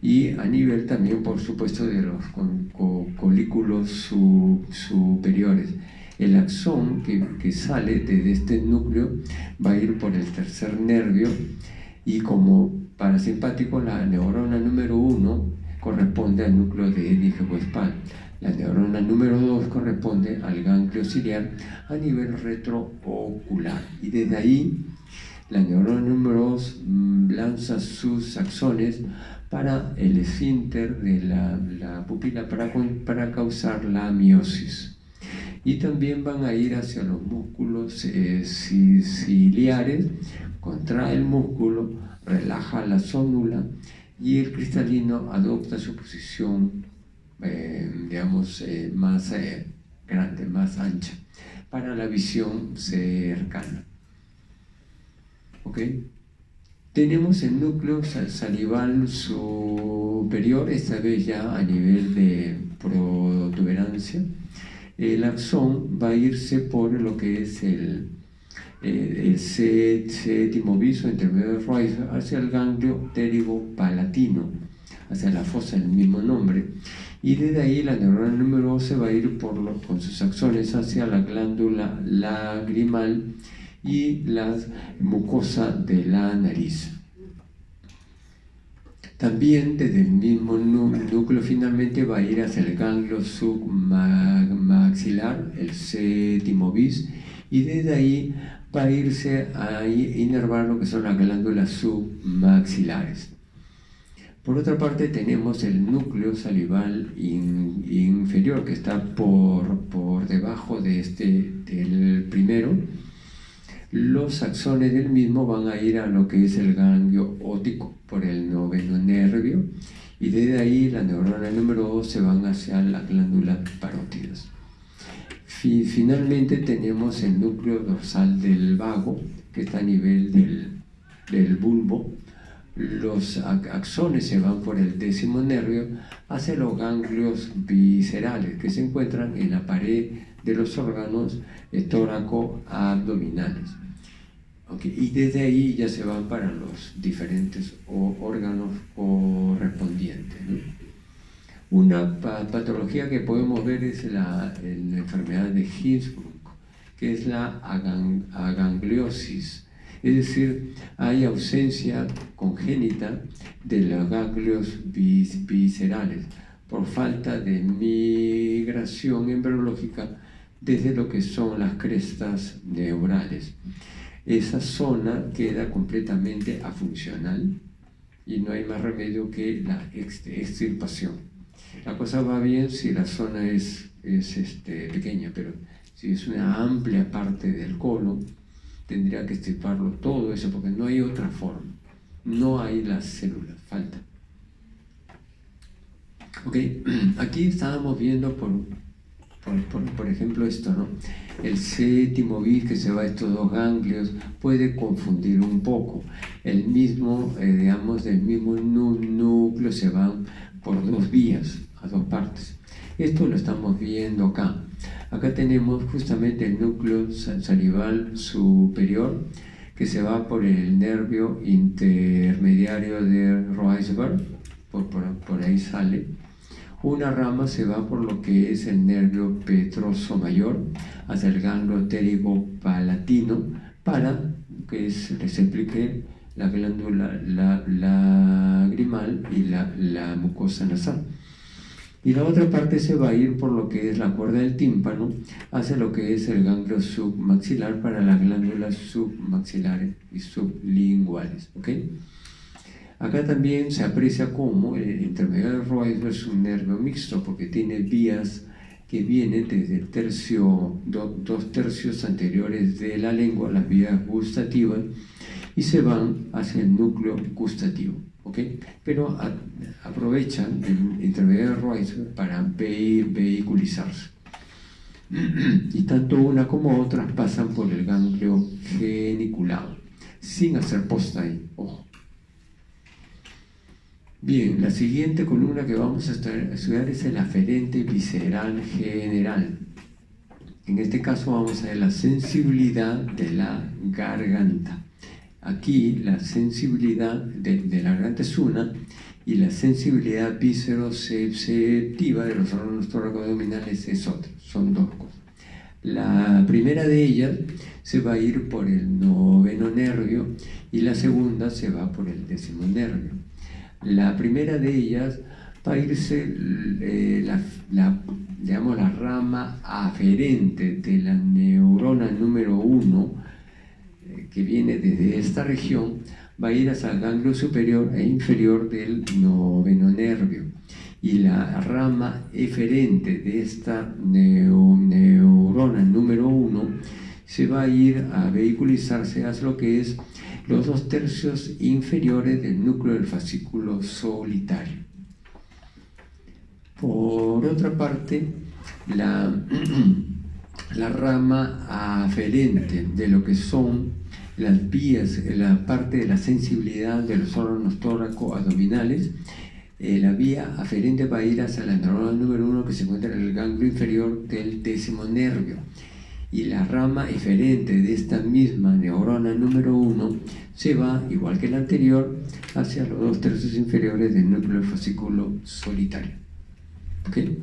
Y a nivel también, por supuesto, de los colículos superiores. El axón que sale desde este núcleo va a ir por el tercer nervio y como parasimpático la neurona número 1 corresponde al núcleo de Eddington-Westphal. La neurona número 2 corresponde al ganglio ciliar a nivel retroocular. Y desde ahí la neurona número 2 lanza sus axones para el esfínter de la pupila para causar la miosis. Y también van a ir hacia los músculos ciliares, contrae el músculo, relaja la zónula y el cristalino adopta su posición, digamos, más grande, más ancha, para la visión cercana. ¿Ok? Tenemos el núcleo salival superior, esta vez ya a nivel de protuberancia. El axón va a irse por lo que es el séptimo viso intermedio de raíz hacia el ganglio pterigo-palatino, hacia la fosa del mismo nombre. Y desde ahí la neurona número 12 va a ir con sus axones hacia la glándula lagrimal y la mucosa de la nariz. También desde el mismo núcleo finalmente va a ir hacia el ganglio submaxilar, el séptimo bis, y desde ahí va a irse a inervar lo que son las glándulas submaxilares. Por otra parte tenemos el núcleo salival inferior que está por debajo del primero. Los axones del mismo van a ir a lo que es el ganglio óptico por el noveno nervio y desde ahí la neurona número 2 se van hacia la glándula parótidas. Finalmente tenemos el núcleo dorsal del vago que está a nivel del bulbo. Los axones se van por el décimo nervio hacia los ganglios viscerales que se encuentran en la pared de los órganos tóraco-abdominales. Okay. Y desde ahí ya se van para los diferentes órganos correspondientes, ¿no? Una patología que podemos ver es la enfermedad de Hirschsprung, que es la agangliosis, Es decir, hay ausencia congénita de los ganglios viscerales por falta de migración embriológica desde lo que son las crestas neurales. Esa zona queda completamente afuncional y no hay más remedio que la extirpación. La cosa va bien si la zona es pequeña, pero si es una amplia parte del colon, tendría que extirparlo todo eso, porque no hay otra forma. No hay las células, falta. Ok, aquí estábamos viendo por ejemplo esto, ¿no? El séptimo bis que se va a estos dos ganglios puede confundir un poco. El mismo, digamos, del mismo núcleo se van por dos vías, a dos partes. Esto lo estamos viendo acá. Acá tenemos justamente el núcleo salival superior que se va por el nervio intermediario de Roisberg, por ahí sale. Una rama se va por lo que es el nervio petroso mayor hasta el ganglio pterigopalatino para que les explique la glándula lagrimal y la mucosa nasal. Y la otra parte se va a ir por lo que es la cuerda del tímpano hacia lo que es el ganglio submaxilar para las glándulas submaxilares y sublinguales. ¿Ok? Acá también se aprecia cómo el intermediario de Roisberg es un nervio mixto porque tiene vías que vienen desde el dos tercios anteriores de la lengua, las vías gustativas, y se van hacia el núcleo gustativo. ¿Okay? Pero aprovechan el intermediario de Roisberg para vehiculizarse. Y tanto una como otras pasan por el ganglio geniculado, sin hacer posta ahí, ojo. Bien, la siguiente columna que vamos a estudiar es el aferente visceral general. En este caso vamos a ver la sensibilidad de la garganta. Aquí la sensibilidad de la garganta es una y la sensibilidad visceroceptiva de los órganos toracoabdominales es otra. Son dos cosas. La primera de ellas se va a ir por el noveno nervio y la segunda se va por el décimo nervio. La primera de ellas va a irse digamos, la rama aferente de la neurona número 1 que viene desde esta región, va a ir hacia el ganglio superior e inferior del noveno nervio. Y la rama eferente de esta neurona número 1 se va a ir a vehiculizarse hacia lo que es los dos tercios inferiores del núcleo del fascículo solitario. Por otra parte, la rama aferente de lo que son las vías, la parte de la sensibilidad de los órganos tóraco-abdominales, la vía aferente va a ir hacia la neurona número 1 que se encuentra en el ganglio inferior del décimo nervio. Y la rama eferente de esta misma neurona número 1 se va, igual que la anterior, hacia los dos tercios inferiores del núcleo del fascículo solitario. ¿Okay?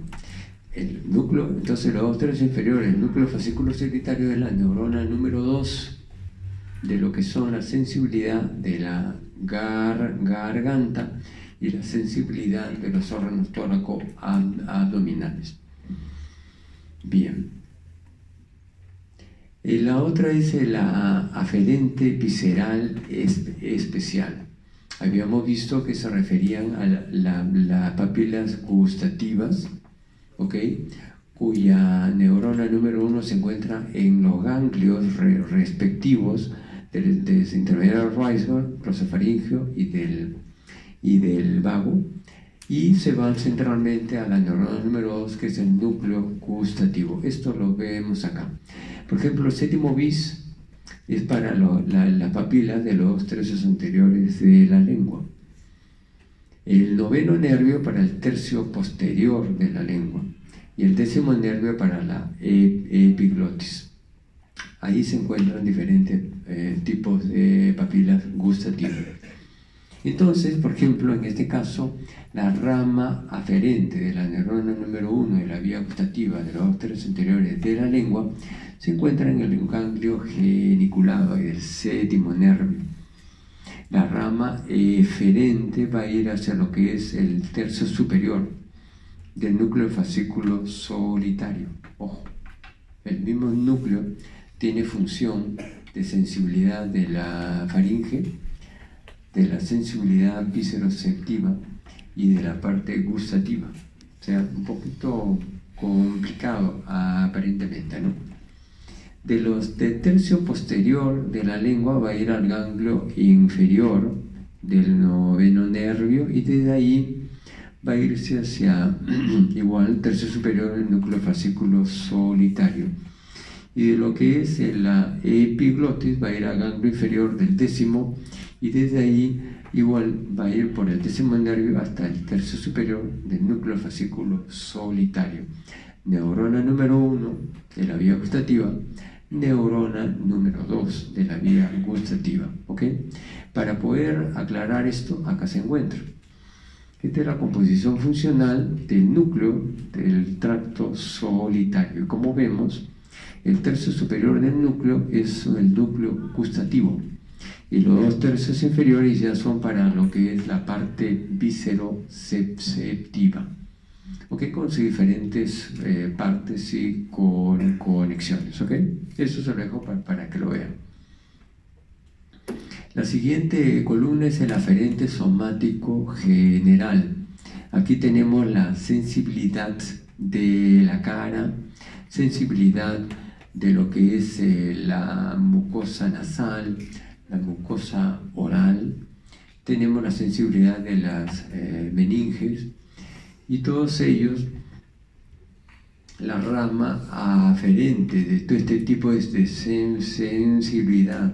El núcleo, entonces los dos tercios inferiores del núcleo del fascículo solitario es la neurona número 2 de lo que son la sensibilidad de la garganta y la sensibilidad de los órganos tóraco-abdominales. Bien. La otra es la aferente visceral especial. Habíamos visto que se referían a las papilas gustativas, ¿okay? Cuya neurona número 1 se encuentra en los ganglios respectivos del intermediario Roisberg, prosofaringeo y del vago, y se van centralmente a la neurona número 2, que es el núcleo gustativo. Esto lo vemos acá. Por ejemplo, el séptimo bis es para las papilas de los dos tercios anteriores de la lengua. El noveno nervio para el tercio posterior de la lengua. Y el décimo nervio para la epiglotis. Ahí se encuentran diferentes tipos de papilas gustativas. Entonces, por ejemplo, en este caso, la rama aferente de la neurona número 1 de la vía gustativa de los dos tercios anteriores de la lengua se encuentra en el ganglio geniculado del séptimo nervio. La rama eferente va a ir hacia lo que es el tercio superior del núcleo del fascículo solitario. Ojo, el mismo núcleo tiene función de sensibilidad de la faringe, de la sensibilidad visceroceptiva y de la parte gustativa. O sea, un poquito complicado aparentemente, ¿no? Del tercio posterior de la lengua va a ir al ganglio inferior del noveno nervio y desde ahí va a irse hacia igual el tercio superior del núcleo fascículo solitario. Y de lo que es la epiglotis va a ir al ganglio inferior del décimo y desde ahí igual va a ir por el décimo nervio hasta el tercio superior del núcleo fascículo solitario. Neurona número 1 de la vía gustativa, neurona número 2 de la vía gustativa. ¿Ok? Para poder aclarar esto, acá se encuentra. Esta es la composición funcional del núcleo del tracto solitario. Y como vemos, el tercio superior del núcleo es el núcleo gustativo y los dos tercios inferiores ya son para lo que es la parte visceroceptiva, ¿ok? Con sus diferentes partes y con conexiones, ¿ok? Eso se lo dejo para que lo vean. La siguiente columna es el aferente somático general. Aquí tenemos la sensibilidad de la cara, sensibilidad de lo que es la mucosa nasal, la mucosa oral, tenemos la sensibilidad de las meninges y todos ellos, la rama aferente de todo este tipo de sensibilidad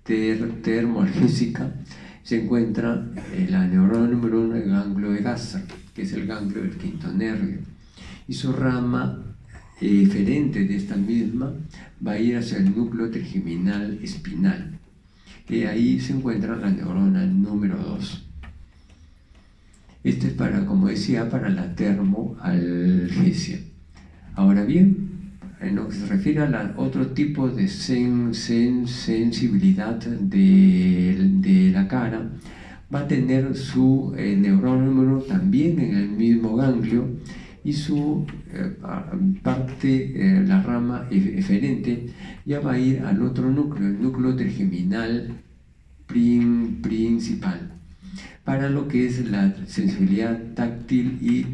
termoalgésica se encuentra en la neurona número 1 del ganglio de Gasser, que es el ganglio del quinto nervio, y su rama eferente de esta misma va a ir hacia el núcleo trigeminal espinal, y ahí se encuentra la neurona número 2. Este es para, como decía, para la termoalgesia. Ahora bien, en lo que se refiere a otro tipo de sensibilidad de la cara, va a tener su neurona número también en el mismo ganglio y su parte, la rama eferente, ya va a ir al otro núcleo, el núcleo trigeminal principal, para lo que es la sensibilidad táctil y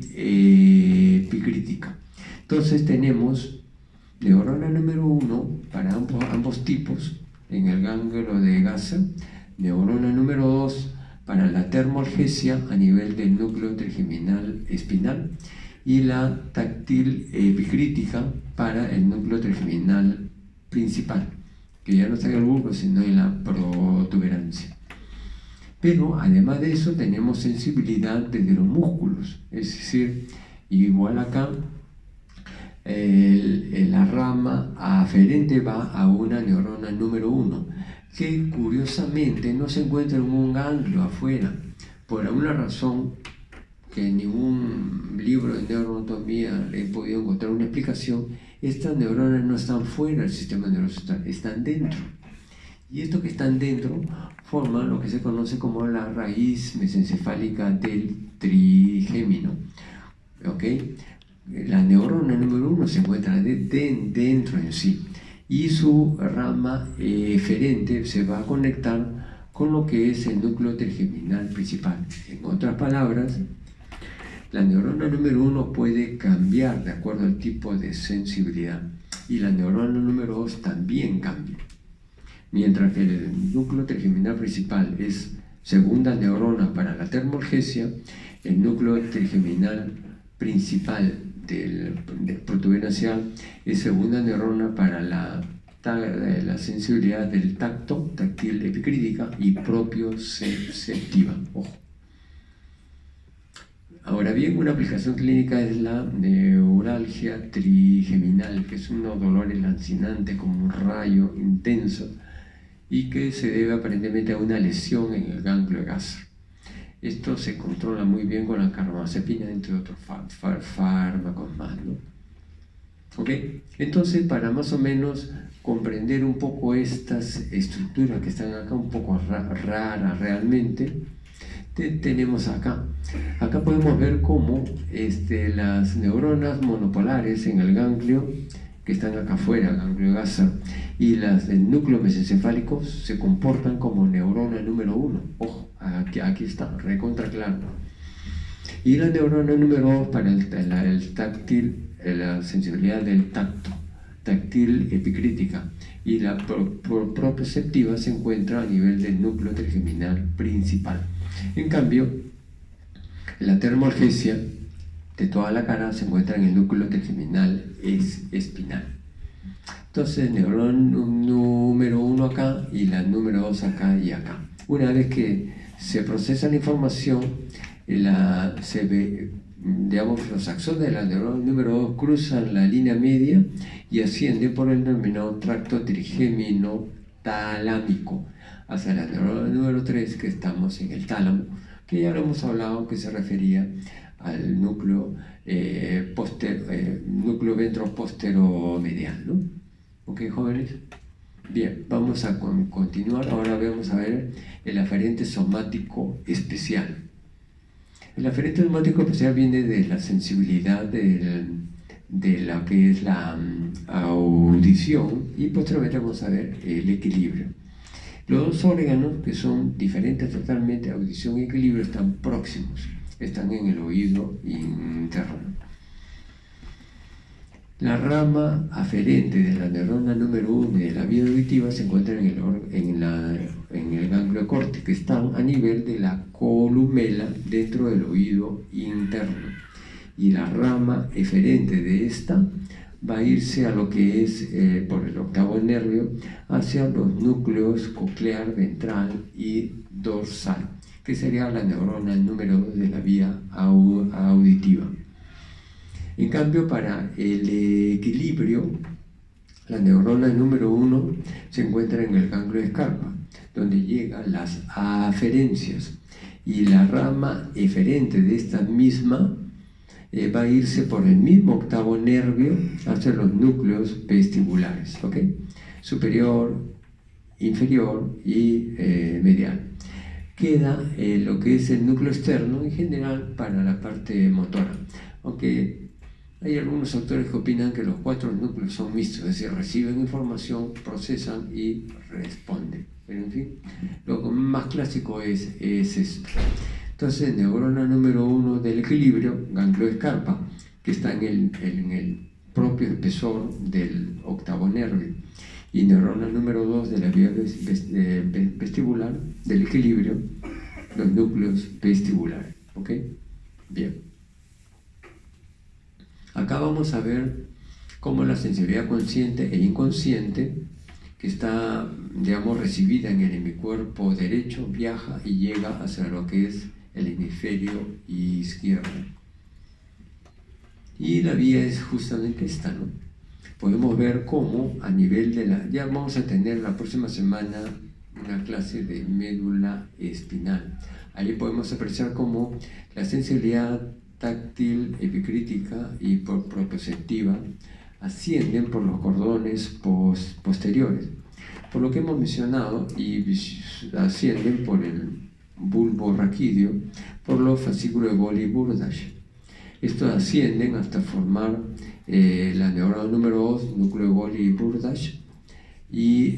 epicrítica. Entonces tenemos neurona número 1 para ambos tipos en el ganglio de Gasser, neurona número 2 para la termoalgesia a nivel del núcleo trigeminal espinal y la táctil epicrítica para el núcleo trigeminal principal, que ya no está en el bulbo sino en la protuberancia. Pero además de eso tenemos sensibilidad desde los músculos, es decir, igual acá la rama aferente va a una neurona número 1, que curiosamente no se encuentra en un ganglio afuera, por alguna razón que en ningún libro de neuroanatomía he podido encontrar una explicación. Estas neuronas no están fuera del sistema nervioso central, están dentro. Y esto que están dentro forman lo que se conoce como la raíz mesencefálica del trigémino. ¿Ok? La neurona número 1 se encuentra dentro en sí y su rama eferente se va a conectar con lo que es el núcleo trigeminal principal. En otras palabras, la neurona número 1 puede cambiar de acuerdo al tipo de sensibilidad y la neurona número 2 también cambia. Mientras que el núcleo trigeminal principal es segunda neurona para la termoalgesia, el núcleo trigeminal principal del protuberancial es segunda neurona para la sensibilidad del tacto, táctil epicrítica y propioceptiva. Ojo. Ahora bien, una aplicación clínica es la neuralgia trigeminal, que es un dolor lancinante como un rayo intenso y que se debe aparentemente a una lesión en el ganglio de Gasser. Esto se controla muy bien con la carbamazepina, entre otros fármacos más, ¿no? ¿Ok? Entonces, para más o menos comprender un poco estas estructuras que están acá, un poco raras realmente, tenemos acá. Acá podemos ver cómo las neuronas monopolares en el ganglio, que están acá afuera, ganglio Gasser, y las del núcleo mesencefálico se comportan como neurona número 1. Ojo, aquí está, recontra claro. Y la neurona número 2 para el táctil, la sensibilidad del tacto, táctil epicrítica, y la proprioceptiva se encuentra a nivel del núcleo trigeminal principal. En cambio, la termorgesia de toda la cara se encuentra en el núcleo trigeminal espinal. Entonces, neurona número 1 acá y la número 2 acá y acá. Una vez que se procesa la información, se ve, digamos, los axones de la neurona número 2 cruzan la línea media y ascienden por el denominado tracto trigémino talámico hacia la neurona número 3, que estamos en el tálamo, que ya lo hemos hablado, que se refería al núcleo, núcleo ventroposteromedial, ¿no? ¿Ok, jóvenes? Bien, vamos a continuar. Ahora vamos a ver el aferente somático especial. El aferente somático especial viene de la sensibilidad de lo que es la audición, y posteriormente vamos a ver el equilibrio. Los dos órganos, que son diferentes totalmente, audición y equilibrio, están próximos, están en el oído interno. La rama aferente de la neurona número 1 y de la vía auditiva se encuentra en el ganglio corte, que están a nivel de la columela dentro del oído interno. Y la rama eferente de esta va a irse a lo que es, por el octavo nervio, hacia los núcleos coclear, ventral y dorsal, que sería la neurona número 2 de la vía auditiva. En cambio, para el equilibrio, la neurona número 1 se encuentra en el ganglio de Scarpa, donde llegan las aferencias, y la rama eferente de esta misma va a irse por el mismo octavo nervio hacia los núcleos vestibulares, ¿ok? Superior, inferior y medial. Queda lo que es el núcleo externo en general para la parte motora, aunque hay algunos autores que opinan que los 4 núcleos son mixtos, es decir, reciben información, procesan y responden. Pero en fin, lo más clásico es esto. Entonces, neurona número 1 del equilibrio, ganglio de Scarpa, que está en el propio espesor del octavo nervio, y neurona número 2 de la vía vestibular del equilibrio, los núcleos vestibulares. ¿Ok? Bien. Acá vamos a ver cómo la sensibilidad consciente e inconsciente, que está, digamos, recibida en el hemicuerpo derecho, viaja y llega hacia lo que es el hemisferio izquierdo. Y la vía es justamente esta, ¿no? Podemos ver cómo a nivel de la... Ya vamos a tener la próxima semana una clase de médula espinal. Ahí podemos apreciar cómo la sensibilidad táctil, epicrítica y proprioceptiva ascienden por los cordones posteriores, por lo que hemos mencionado, y ascienden por el bulbo raquídeo, por los fascículos de Boli-Burdach. Estos ascienden hasta formar la neurona número 2, núcleo de Boli-Burdach, y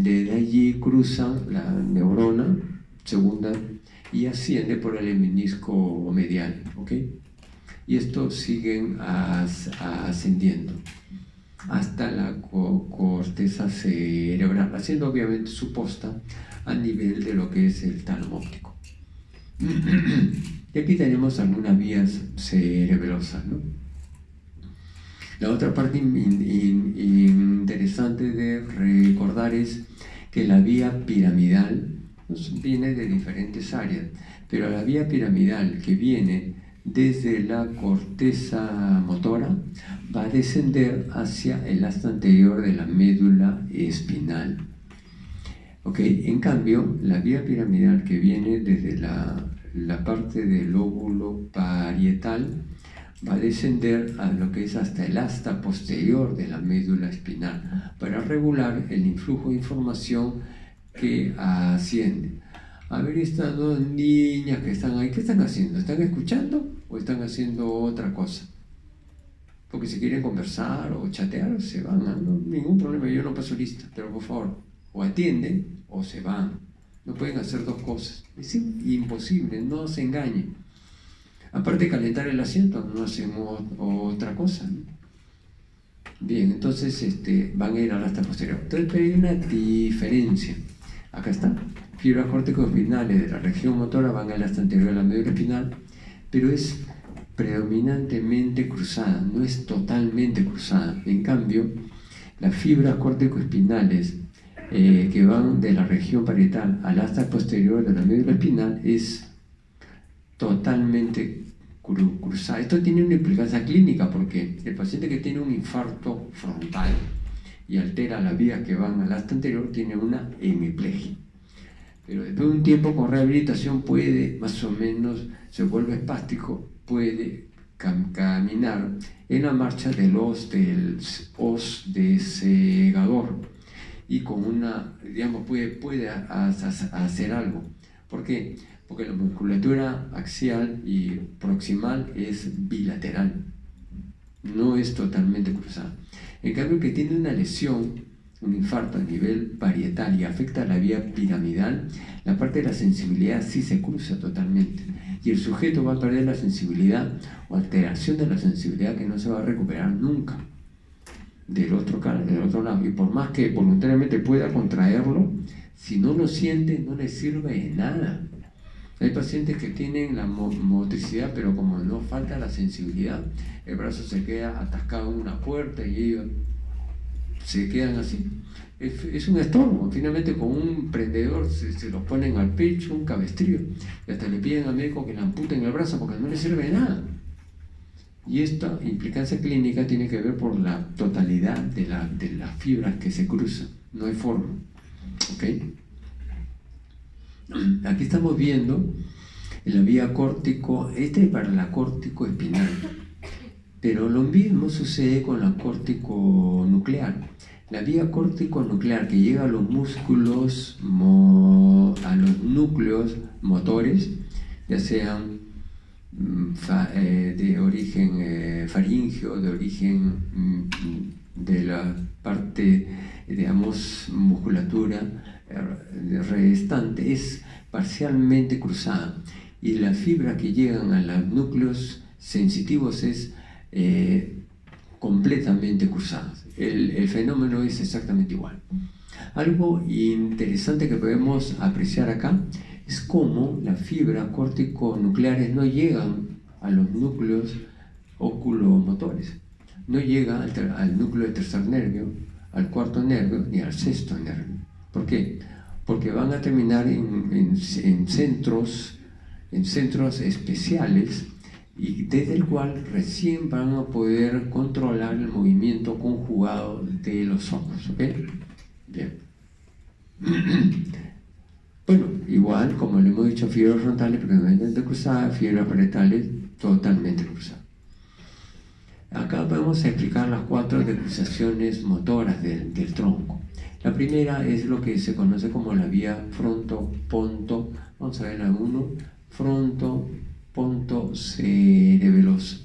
desde allí cruzan la neurona segunda y asciende por el menisco medial, ¿ok? Y estos siguen ascendiendo hasta la corteza cerebral, haciendo obviamente su posta a nivel de lo que es el tálamo óptico. Y aquí tenemos algunas vías cerebelosas, ¿no? La otra parte interesante de recordar es que la vía piramidal viene de diferentes áreas, pero la vía piramidal que viene desde la corteza motora va a descender hacia el asta anterior de la médula espinal. ¿Ok? En cambio, la vía piramidal que viene desde la parte del lóbulo parietal va a descender a lo que es hasta el asta posterior de la médula espinal para regular el influjo de información que asciende. A ver, estas dos niñas que están ahí, ¿qué están haciendo? ¿Están escuchando o están haciendo otra cosa? Porque si quieren conversar o chatear, se van, ¿no? Ningún problema, yo no paso lista, pero por favor, o atienden o se van. No pueden hacer dos cosas. Es imposible, no se engañen. Aparte de calentar el asiento, no hacemos otra cosa, ¿no? Bien, entonces van a ir al asta posterior. Entonces hay una diferencia. Acá está. Fibras córtico-espinales de la región motora van al asta anterior de la médula espinal, pero es predominantemente cruzada, no es totalmente cruzada. En cambio, las fibras córtico-espinales que van de la región parietal al asta posterior de la médula espinal es totalmente cruzada. Esto tiene una implicancia clínica porque el paciente que tiene un infarto frontal y altera las vías que van al asta anterior tiene una hemiplegia. Pero después de un tiempo con rehabilitación puede, más o menos, se vuelve espástico, puede caminar en la marcha del os desegador y con una, digamos, puede hacer algo. ¿Por qué? Porque la musculatura axial y proximal es bilateral, no es totalmente cruzada. En cambio, el que tiene una lesión, un infarto a nivel parietal y afecta a la vía piramidal, la parte de la sensibilidad sí se cruza totalmente y el sujeto va a perder la sensibilidad o alteración de la sensibilidad que no se va a recuperar nunca del otro lado, y por más que voluntariamente pueda contraerlo, si no lo siente no le sirve de nada. Hay pacientes que tienen la motricidad, pero como no falta la sensibilidad, el brazo se queda atascado en una puerta y ellos se quedan así. Es un estorbo. Finalmente con un prendedor se los ponen al pecho, un cabestrillo, y hasta le piden al médico que le amputen el brazo porque no le sirve de nada. Y esta implicancia clínica tiene que ver por la totalidad de las fibras que se cruzan. No hay forma. ¿Ok? Aquí estamos viendo la vía córtico, es para la córtico-espinal, pero lo mismo sucede con la córtico-nuclear. La vía córtico-nuclear que llega a los músculos, a los núcleos motores, ya sean de origen faríngeo, de origen de la parte, digamos, musculatura restante, es parcialmente cruzada, y las fibras que llegan a los núcleos sensitivos es completamente cruzadas. El fenómeno es exactamente igual. Algo interesante que podemos apreciar acá es cómo las fibras córtico-nucleares no llegan a los núcleos oculomotores, no llega al núcleo del tercer nervio, al cuarto nervio ni al sexto nervio. ¿Por qué? Porque van a terminar en centros especiales, y desde el cual recién van a poder controlar el movimiento conjugado de los ojos. ¿Ok? Bien. Bueno, igual como le hemos dicho, fibras frontales predominantemente cruzadas, fibras parietales totalmente cruzadas. Acá vamos a explicar las 4 decruzaciones motoras del tronco. La primera es lo que se conoce como la vía frontoponto, vamos a ver la 1, frontoponto cerebelosa,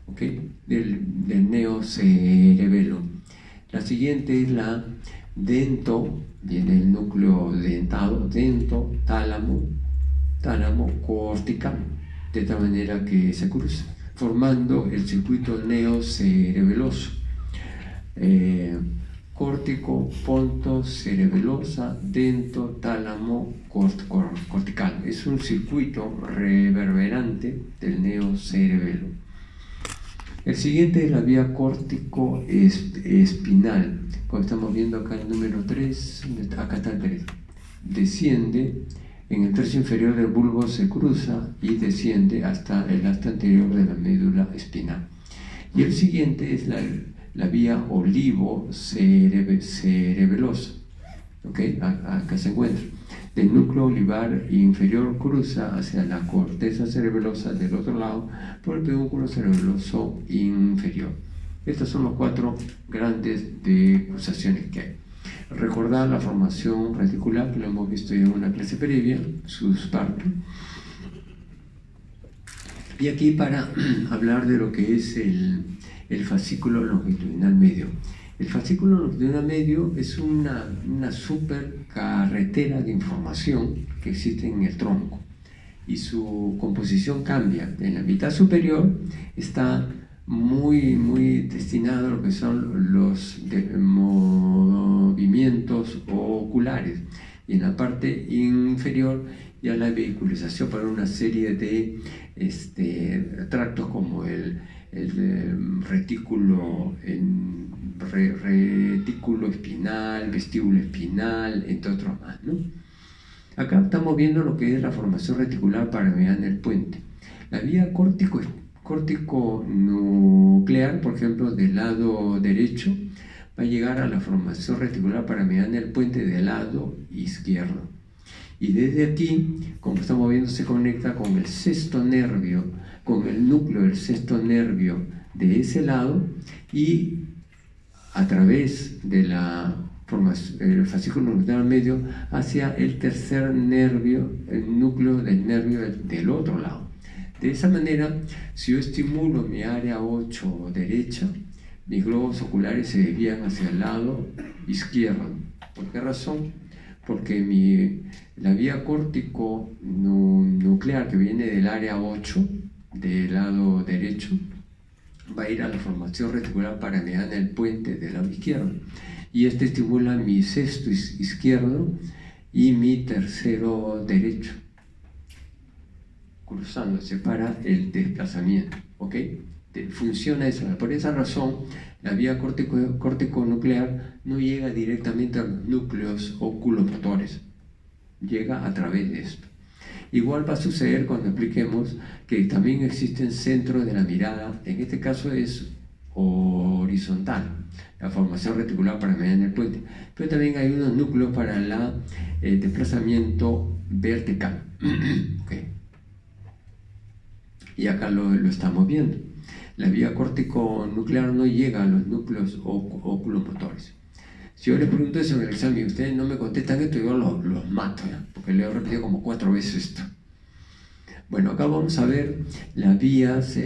¿ok? Del neocerebelo. La siguiente es la dento, viene el núcleo dentado, dento, tálamo cortical, de tal manera que se cruza, formando el circuito neocerebeloso. Córtico, ponto, cerebelosa, dento, tálamo, cortical. Es un circuito reverberante del neocerebelo. El siguiente es la vía córtico-espinal. Como estamos viendo acá el número 3, acá está el 3. Desciende en el tercio inferior del bulbo, se cruza y desciende hasta el asta anterior de la médula espinal. Y el siguiente es la vía olivo-cerebelosa. ¿okay? Acá se encuentra. Del núcleo olivar inferior cruza hacia la corteza cerebelosa del otro lado por el pedúnculo cerebeloso inferior. Estos son los 4 grandes cruzaciones que hay. Recordar la formación reticular, que lo hemos visto ya en una clase previa, sus partes. Y aquí para hablar de lo que es el fascículo longitudinal medio. El fascículo longitudinal medio es una super carretera de información que existe en el tronco y su composición cambia. En la mitad superior está muy destinado a lo que son los movimientos oculares, y en la parte inferior ya la vehiculización para una serie de tractos como el retículo espinal, vestíbulo espinal, entre otros más, ¿no? Acá estamos viendo lo que es la formación reticular paramediana del puente. La vía córtico-nuclear, por ejemplo, del lado derecho, va a llegar a la formación reticular paramediana del puente del lado izquierdo. Y desde aquí, como estamos viendo, se conecta con el sexto nervio, con el núcleo del sexto nervio de ese lado, y a través de la el fascículo longitudinal medio hacia el tercer nervio, el núcleo del nervio del otro lado. De esa manera, si yo estimulo mi área 8 derecha, mis globos oculares se desvían hacia el lado izquierdo. ¿Por qué razón? Porque la vía córtico-nuclear que viene del área 8, del lado derecho, va a ir a la formación reticular paramediana del puente del lado izquierdo. Y estimula mi sexto izquierdo y mi tercero derecho, cruzándose para el desplazamiento. ¿Ok? Funciona eso. Por esa razón, la vía córtico-nuclear no llega directamente a los núcleos oculomotores, llega a través de esto. Igual va a suceder cuando expliquemos que también existen centros de la mirada. En este caso es horizontal, la formación reticular paramediana del puente, pero también hay unos núcleos para el desplazamiento vertical. Okay. Y acá lo estamos viendo. La vía córtico-nuclear no llega a los núcleos oculomotores. Si yo les pregunto eso en el examen y ustedes no me contestan esto, yo los mato, ¿ya? Porque le he repetido como 4 veces esto. Bueno, acá vamos a ver las vías,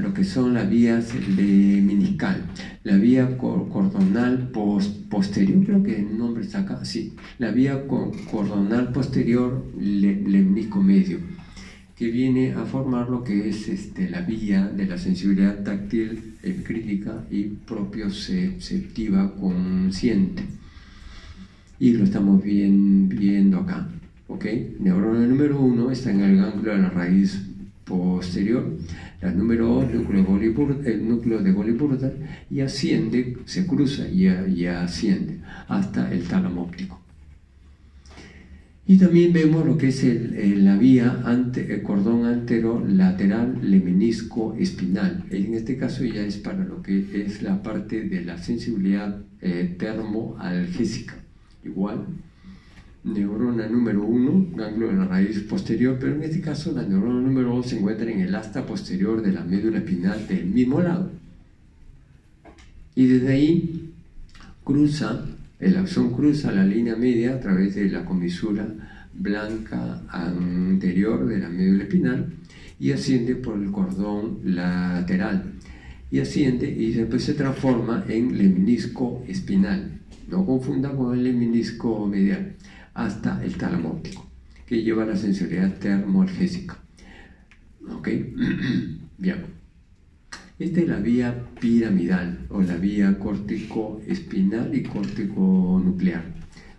lo que son las vías de meniscal. La vía cordonal posterior, creo que el nombre está acá, sí. La vía cordonal posterior lemnisco medio, que viene a formar lo que es la vía de la sensibilidad táctil, crítica y propioceptiva consciente. Y lo estamos viendo acá. ¿Ok? Neurona número 1 está en el ganglio de la raíz posterior, la número 2, el núcleo de Golgi-Burda, y asciende, se cruza y asciende hasta el tálamo óptico. Y también vemos lo que es la vía el cordón anterolateral lemnisco espinal. En este caso ya es para lo que es la parte de la sensibilidad termoalgésica. Igual, neurona número 1, ganglio de la raíz posterior, pero en este caso la neurona número 2 se encuentra en el asta posterior de la médula espinal del mismo lado. Y desde ahí el axón cruza la línea media a través de la comisura blanca anterior de la médula espinal y asciende por el cordón lateral. Y asciende y después se transforma en lemnisco espinal. No confunda con el lemnisco medial, hasta el tálamo óptico, que lleva la sensibilidad termoalgésica. ¿Ok? Bien. Esta es la vía piramidal, o la vía córtico-espinal y córtico-nuclear.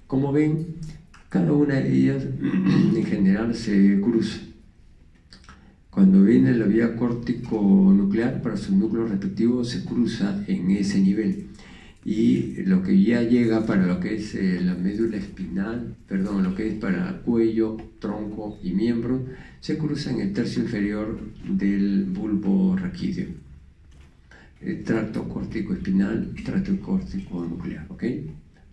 Como ven, cada una de ellas en general se cruza. Cuando viene la vía córtico-nuclear, para sus núcleos respectivos se cruza en ese nivel. Y lo que ya llega para lo que es la médula espinal, lo que es para cuello, tronco y miembro, se cruza en el tercio inferior del bulbo raquídeo. Tracto córtico espinal, tracto córtico nuclear, ¿ok?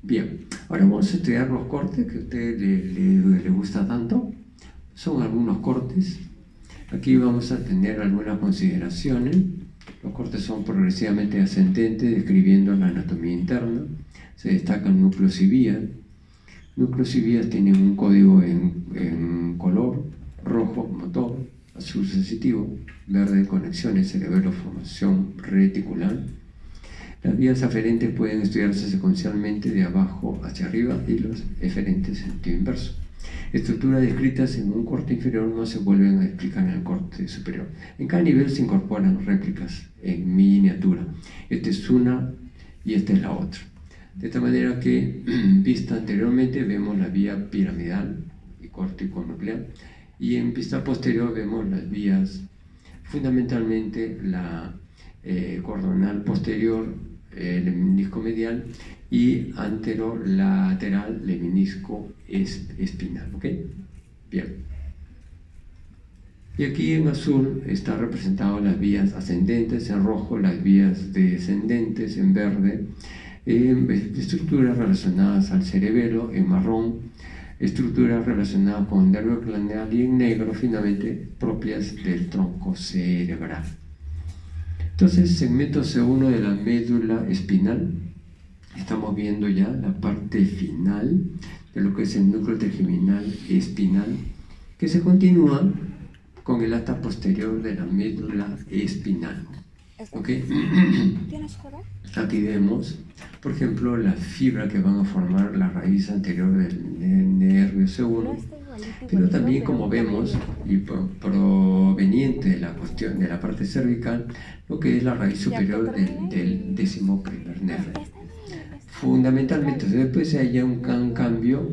Bien, ahora vamos a estudiar los cortes que a usted le gusta tanto. Son algunos cortes. Aquí vamos a tener algunas consideraciones. Los cortes son progresivamente ascendentes, describiendo la anatomía interna. Se destacan núcleos y vías. Núcleos y vías tienen un código en color: rojo, motor; azul, sensitivo; verde, conexiones, cerebelo, formación reticular. Las vías aferentes pueden estudiarse secuencialmente de abajo hacia arriba y los eferentes en sentido inverso. Estructuras descritas en un corte inferior no se vuelven a explicar en el corte superior. En cada nivel se incorporan réplicas en miniatura. Esta es una y esta es la otra. De esta manera que, vista anteriormente, vemos la vía piramidal y córtico-nuclear, y en vista posterior vemos las vías, fundamentalmente la cordonal posterior, lemnisco medial, y anterolateral, lemnisco espinal. ¿Ok? Bien. Y aquí en azul están representadas las vías ascendentes, en rojo las vías descendentes, en verde estructuras relacionadas al cerebelo, en marrón estructuras relacionadas con el nervio craneal, y en negro finalmente propias del tronco cerebral. Entonces, segmento C1 de la médula espinal. Estamos viendo ya la parte final de lo que es el núcleo trigeminal espinal, que se continúa con el asta posterior de la médula espinal. ¿Ok? Aquí vemos, por ejemplo, la fibra que van a formar la raíz anterior del nervio C1, pero también, como vemos, y proveniente de la cuestión de la parte cervical, lo que es la raíz superior del 11º nervio. Fundamentalmente, después haya un cambio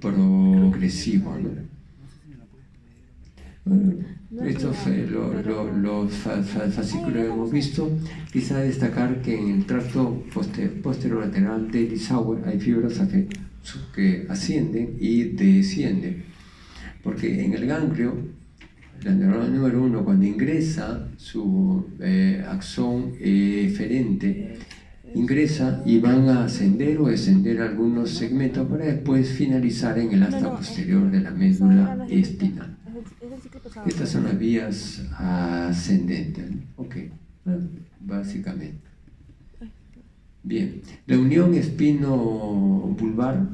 progresivo, ¿no? Estos los fascículos que hemos visto. Quizá destacar que en el tracto posterolateral de Lissauer hay fibras que ascienden y descienden, porque en el ganglio, la neurona número 1, cuando ingresa su axón eferente, ingresa y van a ascender o descender algunos segmentos para después finalizar en el asta posterior de la médula espinal. Estas son las vías ascendentes, ¿no? Ok, básicamente. Bien, la unión espino-vulvar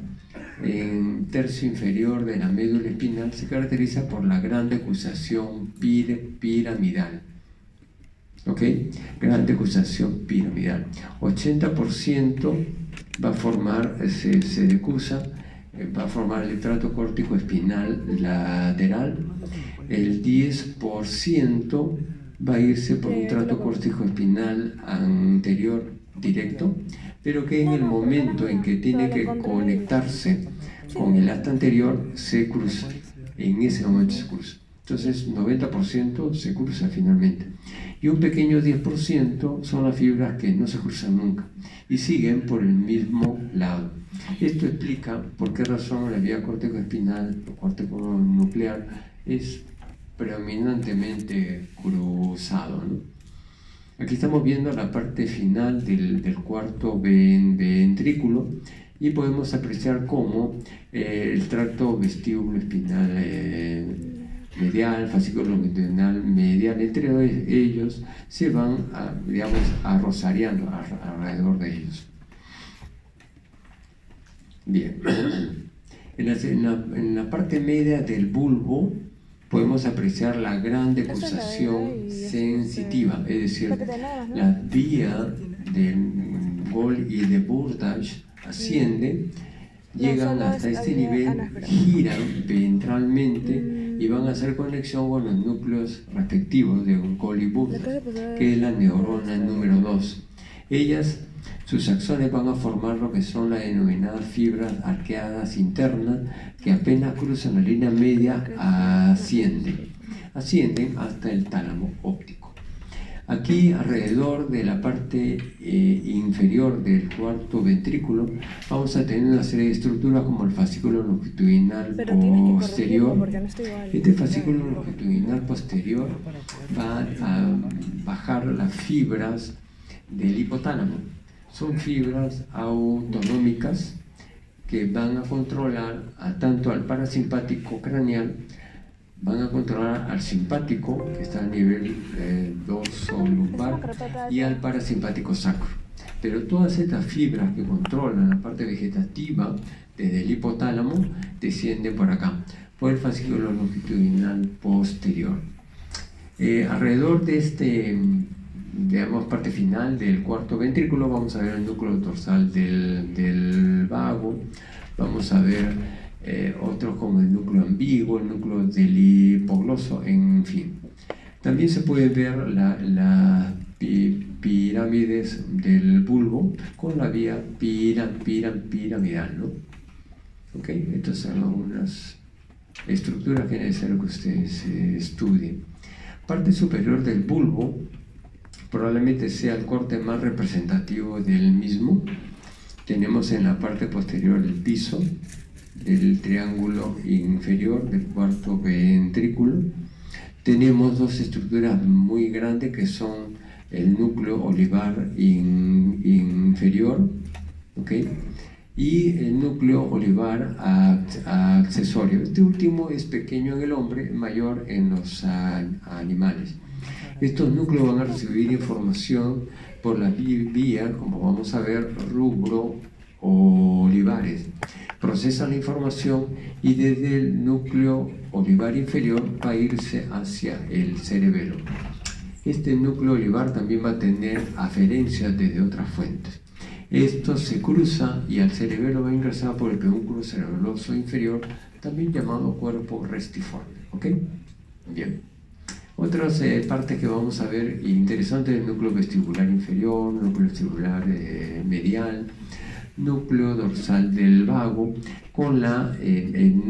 en tercio inferior de la médula espinal se caracteriza por la gran decusación piramidal. ¿Ok? Gran decusación piramidal. 80% va a formar, se decusa, va a formar el trato córtico espinal lateral. El 10% va a irse por un trato córtico espinal anterior directo, pero que en el momento en que tiene que conectarse con el asta anterior se cruza. En ese momento se cruza. Entonces, 90% se cruza finalmente. Y un pequeño 10% son las fibras que no se cruzan nunca y siguen por el mismo lado. Esto explica por qué razón la vía córtico-espinal o córtico-nuclear es predominantemente cruzado, ¿no? Aquí estamos viendo la parte final del cuarto ventrículo y podemos apreciar cómo el tracto vestíbulo espinal medial, fascículo longitudinal medial, entre ellos se van, digamos, arrozariando alrededor de ellos. Bien, en la parte media del bulbo podemos apreciar la gran decusación sensitiva, es decir, la vía de Gol y de Burdach asciende, llegan hasta este nivel, giran ventralmente y van a hacer conexión con los núcleos respectivos de Gol y Burdach, que es la neurona número 2. Ellas, sus axones van a formar lo que son las denominadas fibras arqueadas internas, que apenas cruzan la línea media ascienden hasta el tálamo óptico. Aquí, alrededor de la parte inferior del cuarto ventrículo, vamos a tener una serie de estructuras como el fascículo longitudinal posterior. Este fascículo longitudinal posterior va a bajar las fibras del hipotálamo. son fibras autonómicas que van a controlar tanto al parasimpático craneal, van a controlar al simpático, que está a nivel dorsolumbar, y al parasimpático sacro. Pero todas estas fibras que controlan la parte vegetativa desde el hipotálamo descienden por acá, por el fascículo longitudinal posterior. Alrededor de digamos, parte final del cuarto ventrículo vamos a ver el núcleo dorsal del vago, vamos a ver otros como el núcleo ambiguo, el núcleo del hipogloso, en fin. También se puede ver las pirámides del bulbo con la vía piramidal, ¿no? ¿Ok? Estas son algunas estructuras que es necesario que ustedes estudien. Parte superior del bulbo probablemente sea el corte más representativo del mismo. Tenemos en la parte posterior el piso del triángulo inferior del cuarto ventrículo. Tenemos dos estructuras muy grandes que son el núcleo olivar inferior, ¿okay? Y el núcleo olivar accesorio. Este último es pequeño en el hombre, mayor en los animales. Estos núcleos van a recibir información por la vía, como vamos a ver, rubro olivares. Procesa la información y desde el núcleo olivar inferior va a irse hacia el cerebelo. Este núcleo olivar también va a tener aferencias desde otras fuentes. Esto se cruza y al cerebelo va a ingresar por el pedúnculo cerebeloso inferior, también llamado cuerpo restiforme. ¿Ok? Bien. Otras partes que vamos a ver interesantes: el núcleo vestibular inferior, núcleo vestibular medial, núcleo dorsal del vago, con el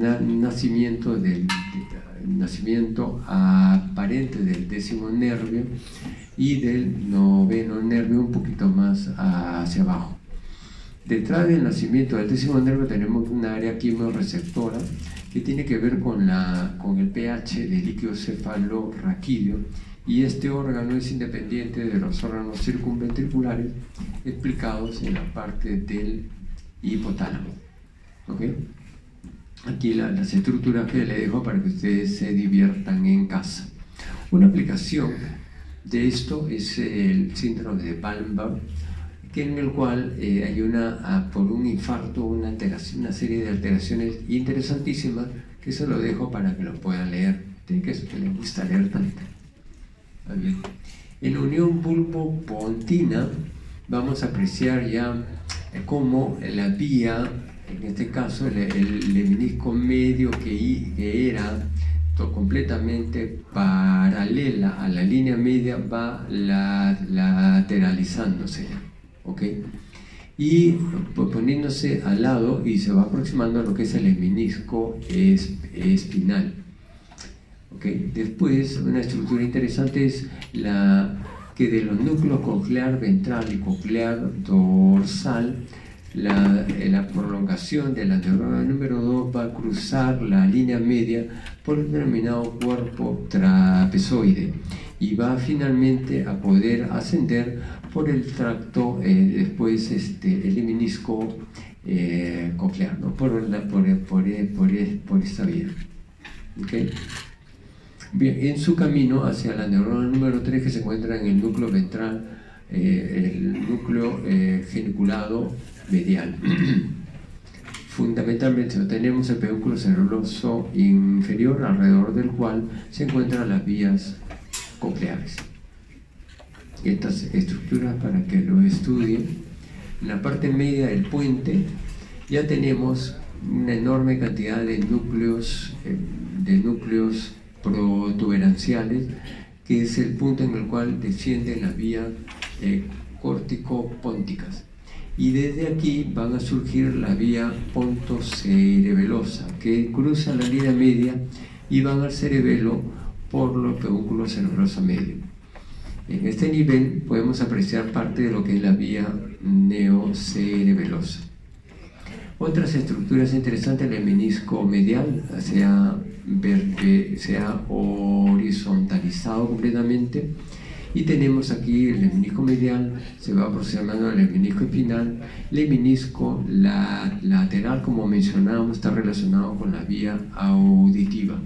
nacimiento aparente del décimo nervio y del noveno nervio un poquito más hacia abajo. Detrás del nacimiento del décimo nervio tenemos una área quimioreceptora que tiene que ver con el pH del líquido cefalorraquídeo, y este órgano es independiente de los órganos circunventriculares explicados en la parte del hipotálamo. ¿Okay? Aquí las estructuras que le dejo para que ustedes se diviertan en casa. Una aplicación de esto es el síndrome de Palmbau, en el cual hay por un infarto, una serie de alteraciones interesantísimas que se lo dejo para que lo puedan leer. Tiene que les gusta leer tanto. Bien. En la unión bulbo-pontina vamos a apreciar ya cómo la vía, en este caso el menisco medio que era completamente paralela a la línea media, va lateralizándose. ¿Okay? Y poniéndose al lado y se va aproximando a lo que es el menisco espinal. ¿Okay? Después, una estructura interesante es que de los núcleos coclear ventral y coclear dorsal, la prolongación de la neurona número 2 va a cruzar la línea media por el denominado cuerpo trapezoide y va finalmente a poder ascender por el tracto, después el menisco coclear, ¿no? por esta vía. ¿Okay? Bien, en su camino hacia la neurona número 3, que se encuentra en el núcleo ventral, el núcleo geniculado medial. Fundamentalmente tenemos el pedúnculo cerebeloso inferior, alrededor del cual se encuentran las vías cocleares. Estas estructuras para que lo estudien. En la parte media del puente ya tenemos una enorme cantidad de núcleos protuberanciales, que es el punto en el cual descienden las vías córtico-pónticas, y desde aquí van a surgir la vía pontocerebelosa que cruza la línea media y van al cerebelo por los pedúnculos cerebroso medio. En este nivel podemos apreciar parte de lo que es la vía neocerebelosa. Otras estructuras interesantes: el menisco medial se ha horizontalizado completamente Y tenemos aquí el menisco medial, se va aproximando al menisco espinal, el menisco lateral, como mencionábamos, está relacionado con la vía auditiva.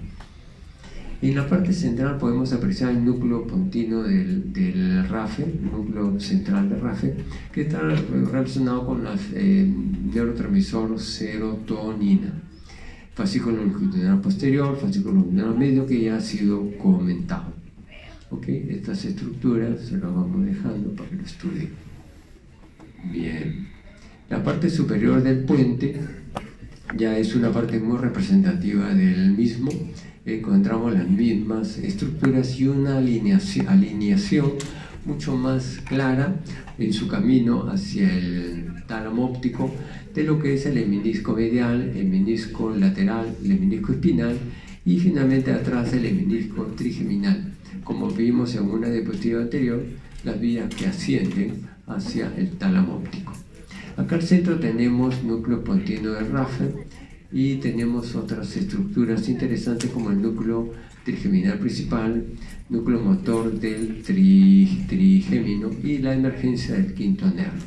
En la parte central podemos apreciar el núcleo pontino del RAFE, el núcleo central del RAFE, que está relacionado con el neurotransmisor serotonina. Fascículo longitudinal posterior, fascículo longitudinal medio, que ya ha sido comentado. ¿Okay? Estas estructuras se las vamos dejando para que lo estudien. Bien. La parte superior del puente ya es una parte muy representativa del mismo. Encontramos las mismas estructuras y una alineación mucho más clara en su camino hacia el tálamo óptico de lo que es el menisco medial, el menisco lateral, el menisco espinal y finalmente atrás el menisco trigeminal. Como vimos en una diapositiva anterior, las vías que ascienden hacia el tálamo óptico. Acá al centro tenemos núcleo pontino del RAFE y tenemos otras estructuras interesantes como el núcleo trigeminal principal, núcleo motor del trigémino y la emergencia del quinto nervio.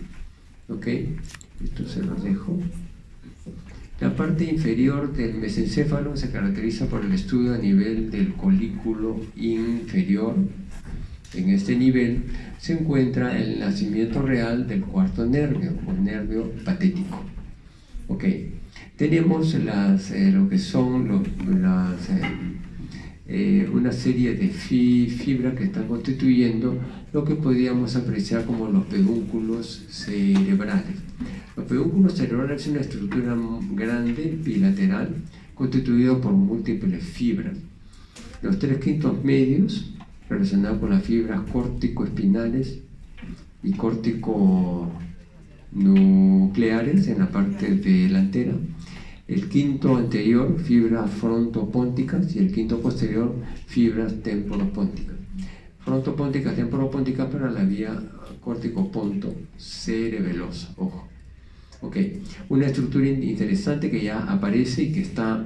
¿Ok? Esto se los dejo. La parte inferior del mesencéfalo se caracteriza por el estudio a nivel del colículo inferior. En este nivel se encuentra el nacimiento real del cuarto nervio, o nervio patético. ¿Ok? Tenemos lo que son una serie de fibras que están constituyendo lo que podríamos apreciar como los pedúnculos cerebrales. Los pedúnculos cerebrales es una estructura grande, bilateral, constituida por múltiples fibras. Los 3/5 medios, relacionados con las fibras córtico-espinales y córtico-nucleares en la parte delantera. El quinto anterior, fibras frontopónticas, y el quinto posterior, fibras temporopónticas. Frontopónticas, temporopónticas para la vía córtico-ponto cerebelosa. Ojo. Ok, una estructura interesante que ya aparece y que está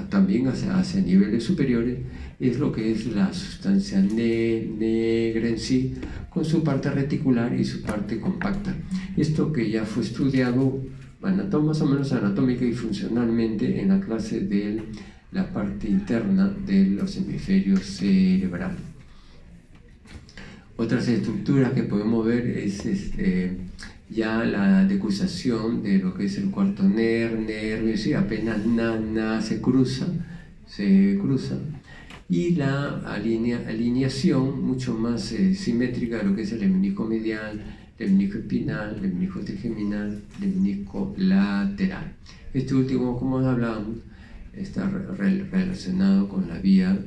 también hacia niveles superiores es lo que es la sustancia negra en sí, con su parte reticular y su parte compacta. Esto que ya fue estudiado más o menos anatómica y funcionalmente en la clase de la parte interna de los hemisferios cerebrales. Otras estructuras que podemos ver es ya la decusación de lo que es el cuarto nervio, sí, apenas se cruza, y la alineación mucho más simétrica de lo que es el menisco medial, el menisco espinal, el menisco trigeminal, el menisco lateral. Este último, como hablábamos, está relacionado con la vía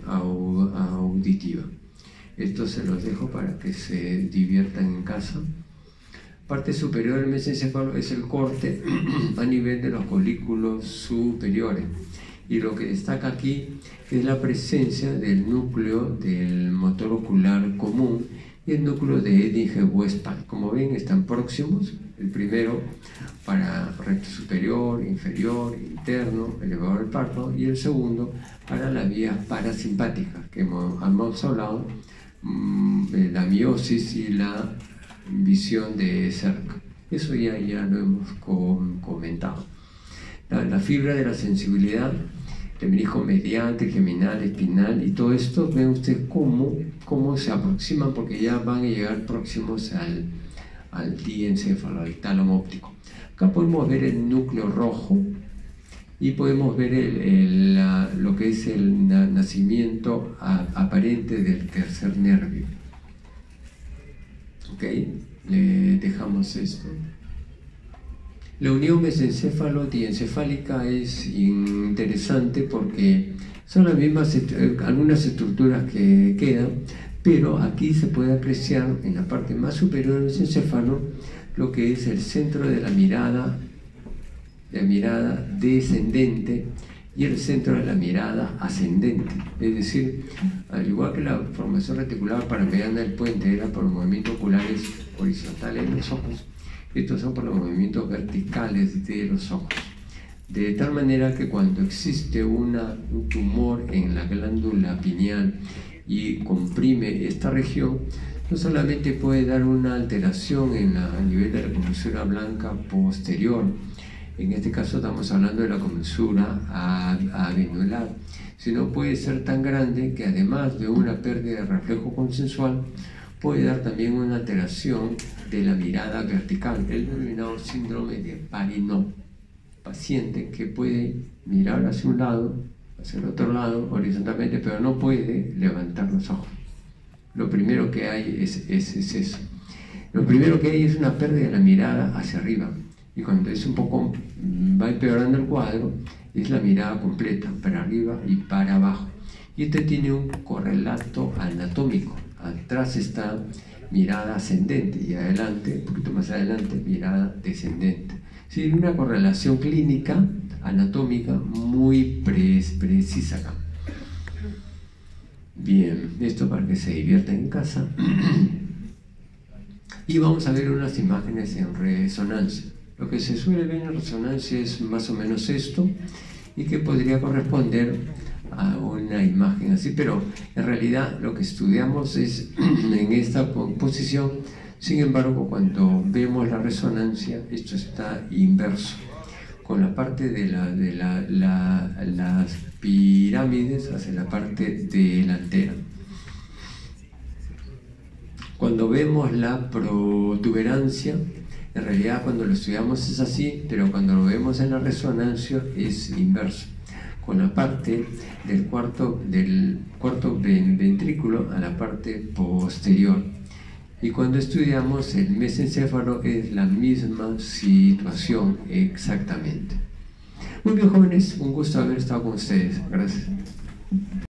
auditiva. Esto se los dejo para que se diviertan en casa. Parte superior del mesencéfalo es el corte a nivel de los colículos superiores. Y lo que destaca aquí es la presencia del núcleo del motor ocular común y el núcleo de Eddington-Westphal. Como ven, están próximos. El primero para recto superior, inferior, interno, elevador del párpado, y el segundo para las vías parasimpáticas, que hemos hablado, la miosis y la visión de cerca. Eso ya lo hemos comentado. La fibra de la sensibilidad, el menisco medial, trigeminal, espinal y todo esto, ven ustedes cómo se aproximan, porque ya van a llegar próximos al diencéfalo, al tálamo óptico. Acá podemos ver el núcleo rojo y podemos ver lo que es el nacimiento aparente del tercer nervio. ¿Ok? Le dejamos esto. La unión mesencéfalo-diencefálica es interesante porque son las mismas algunas estructuras que quedan, pero aquí se puede apreciar en la parte más superior del mesencéfalo lo que es el centro de la mirada descendente y el centro de la mirada ascendente. Es decir, al igual que la formación reticular paramediana del puente era por los movimientos oculares horizontales de los ojos, estos son por los movimientos verticales de los ojos. De tal manera que cuando existe un tumor en la glándula pineal y comprime esta región, no solamente puede dar una alteración a nivel de la comensura blanca posterior, en este caso estamos hablando de la comensura avenular, sino puede ser tan grande que además de una pérdida de reflejo consensual, puede dar también una alteración de la mirada vertical, el denominado síndrome de Parinot. Paciente que puede mirar hacia un lado, hacia el otro lado, horizontalmente, pero no puede levantar los ojos. Lo primero que hay es eso. Lo primero que hay es una pérdida de la mirada hacia arriba. Y cuando es un poco, va empeorando el cuadro, es la mirada completa, para arriba y para abajo. Y este tiene un correlato anatómico. Atrás está mirada ascendente y adelante, un poquito más adelante, mirada descendente. Sí, una correlación clínica, anatómica, muy precisa acá. Bien, esto para que se diviertan en casa. Y vamos a ver unas imágenes en resonancia. Lo que se suele ver en resonancia es más o menos esto, y que podría corresponder a una imagen así, pero en realidad lo que estudiamos es en esta posición. Sin embargo, cuando vemos la resonancia, esto está inverso, con la parte de las pirámides hacia la parte delantera. Cuando vemos la protuberancia, en realidad cuando lo estudiamos es así, pero cuando lo vemos en la resonancia es inverso, con la parte del cuarto ventrículo a la parte posterior. Y cuando estudiamos el mesencéfalo es la misma situación exactamente. Muy bien, jóvenes, un gusto haber estado con ustedes. Gracias.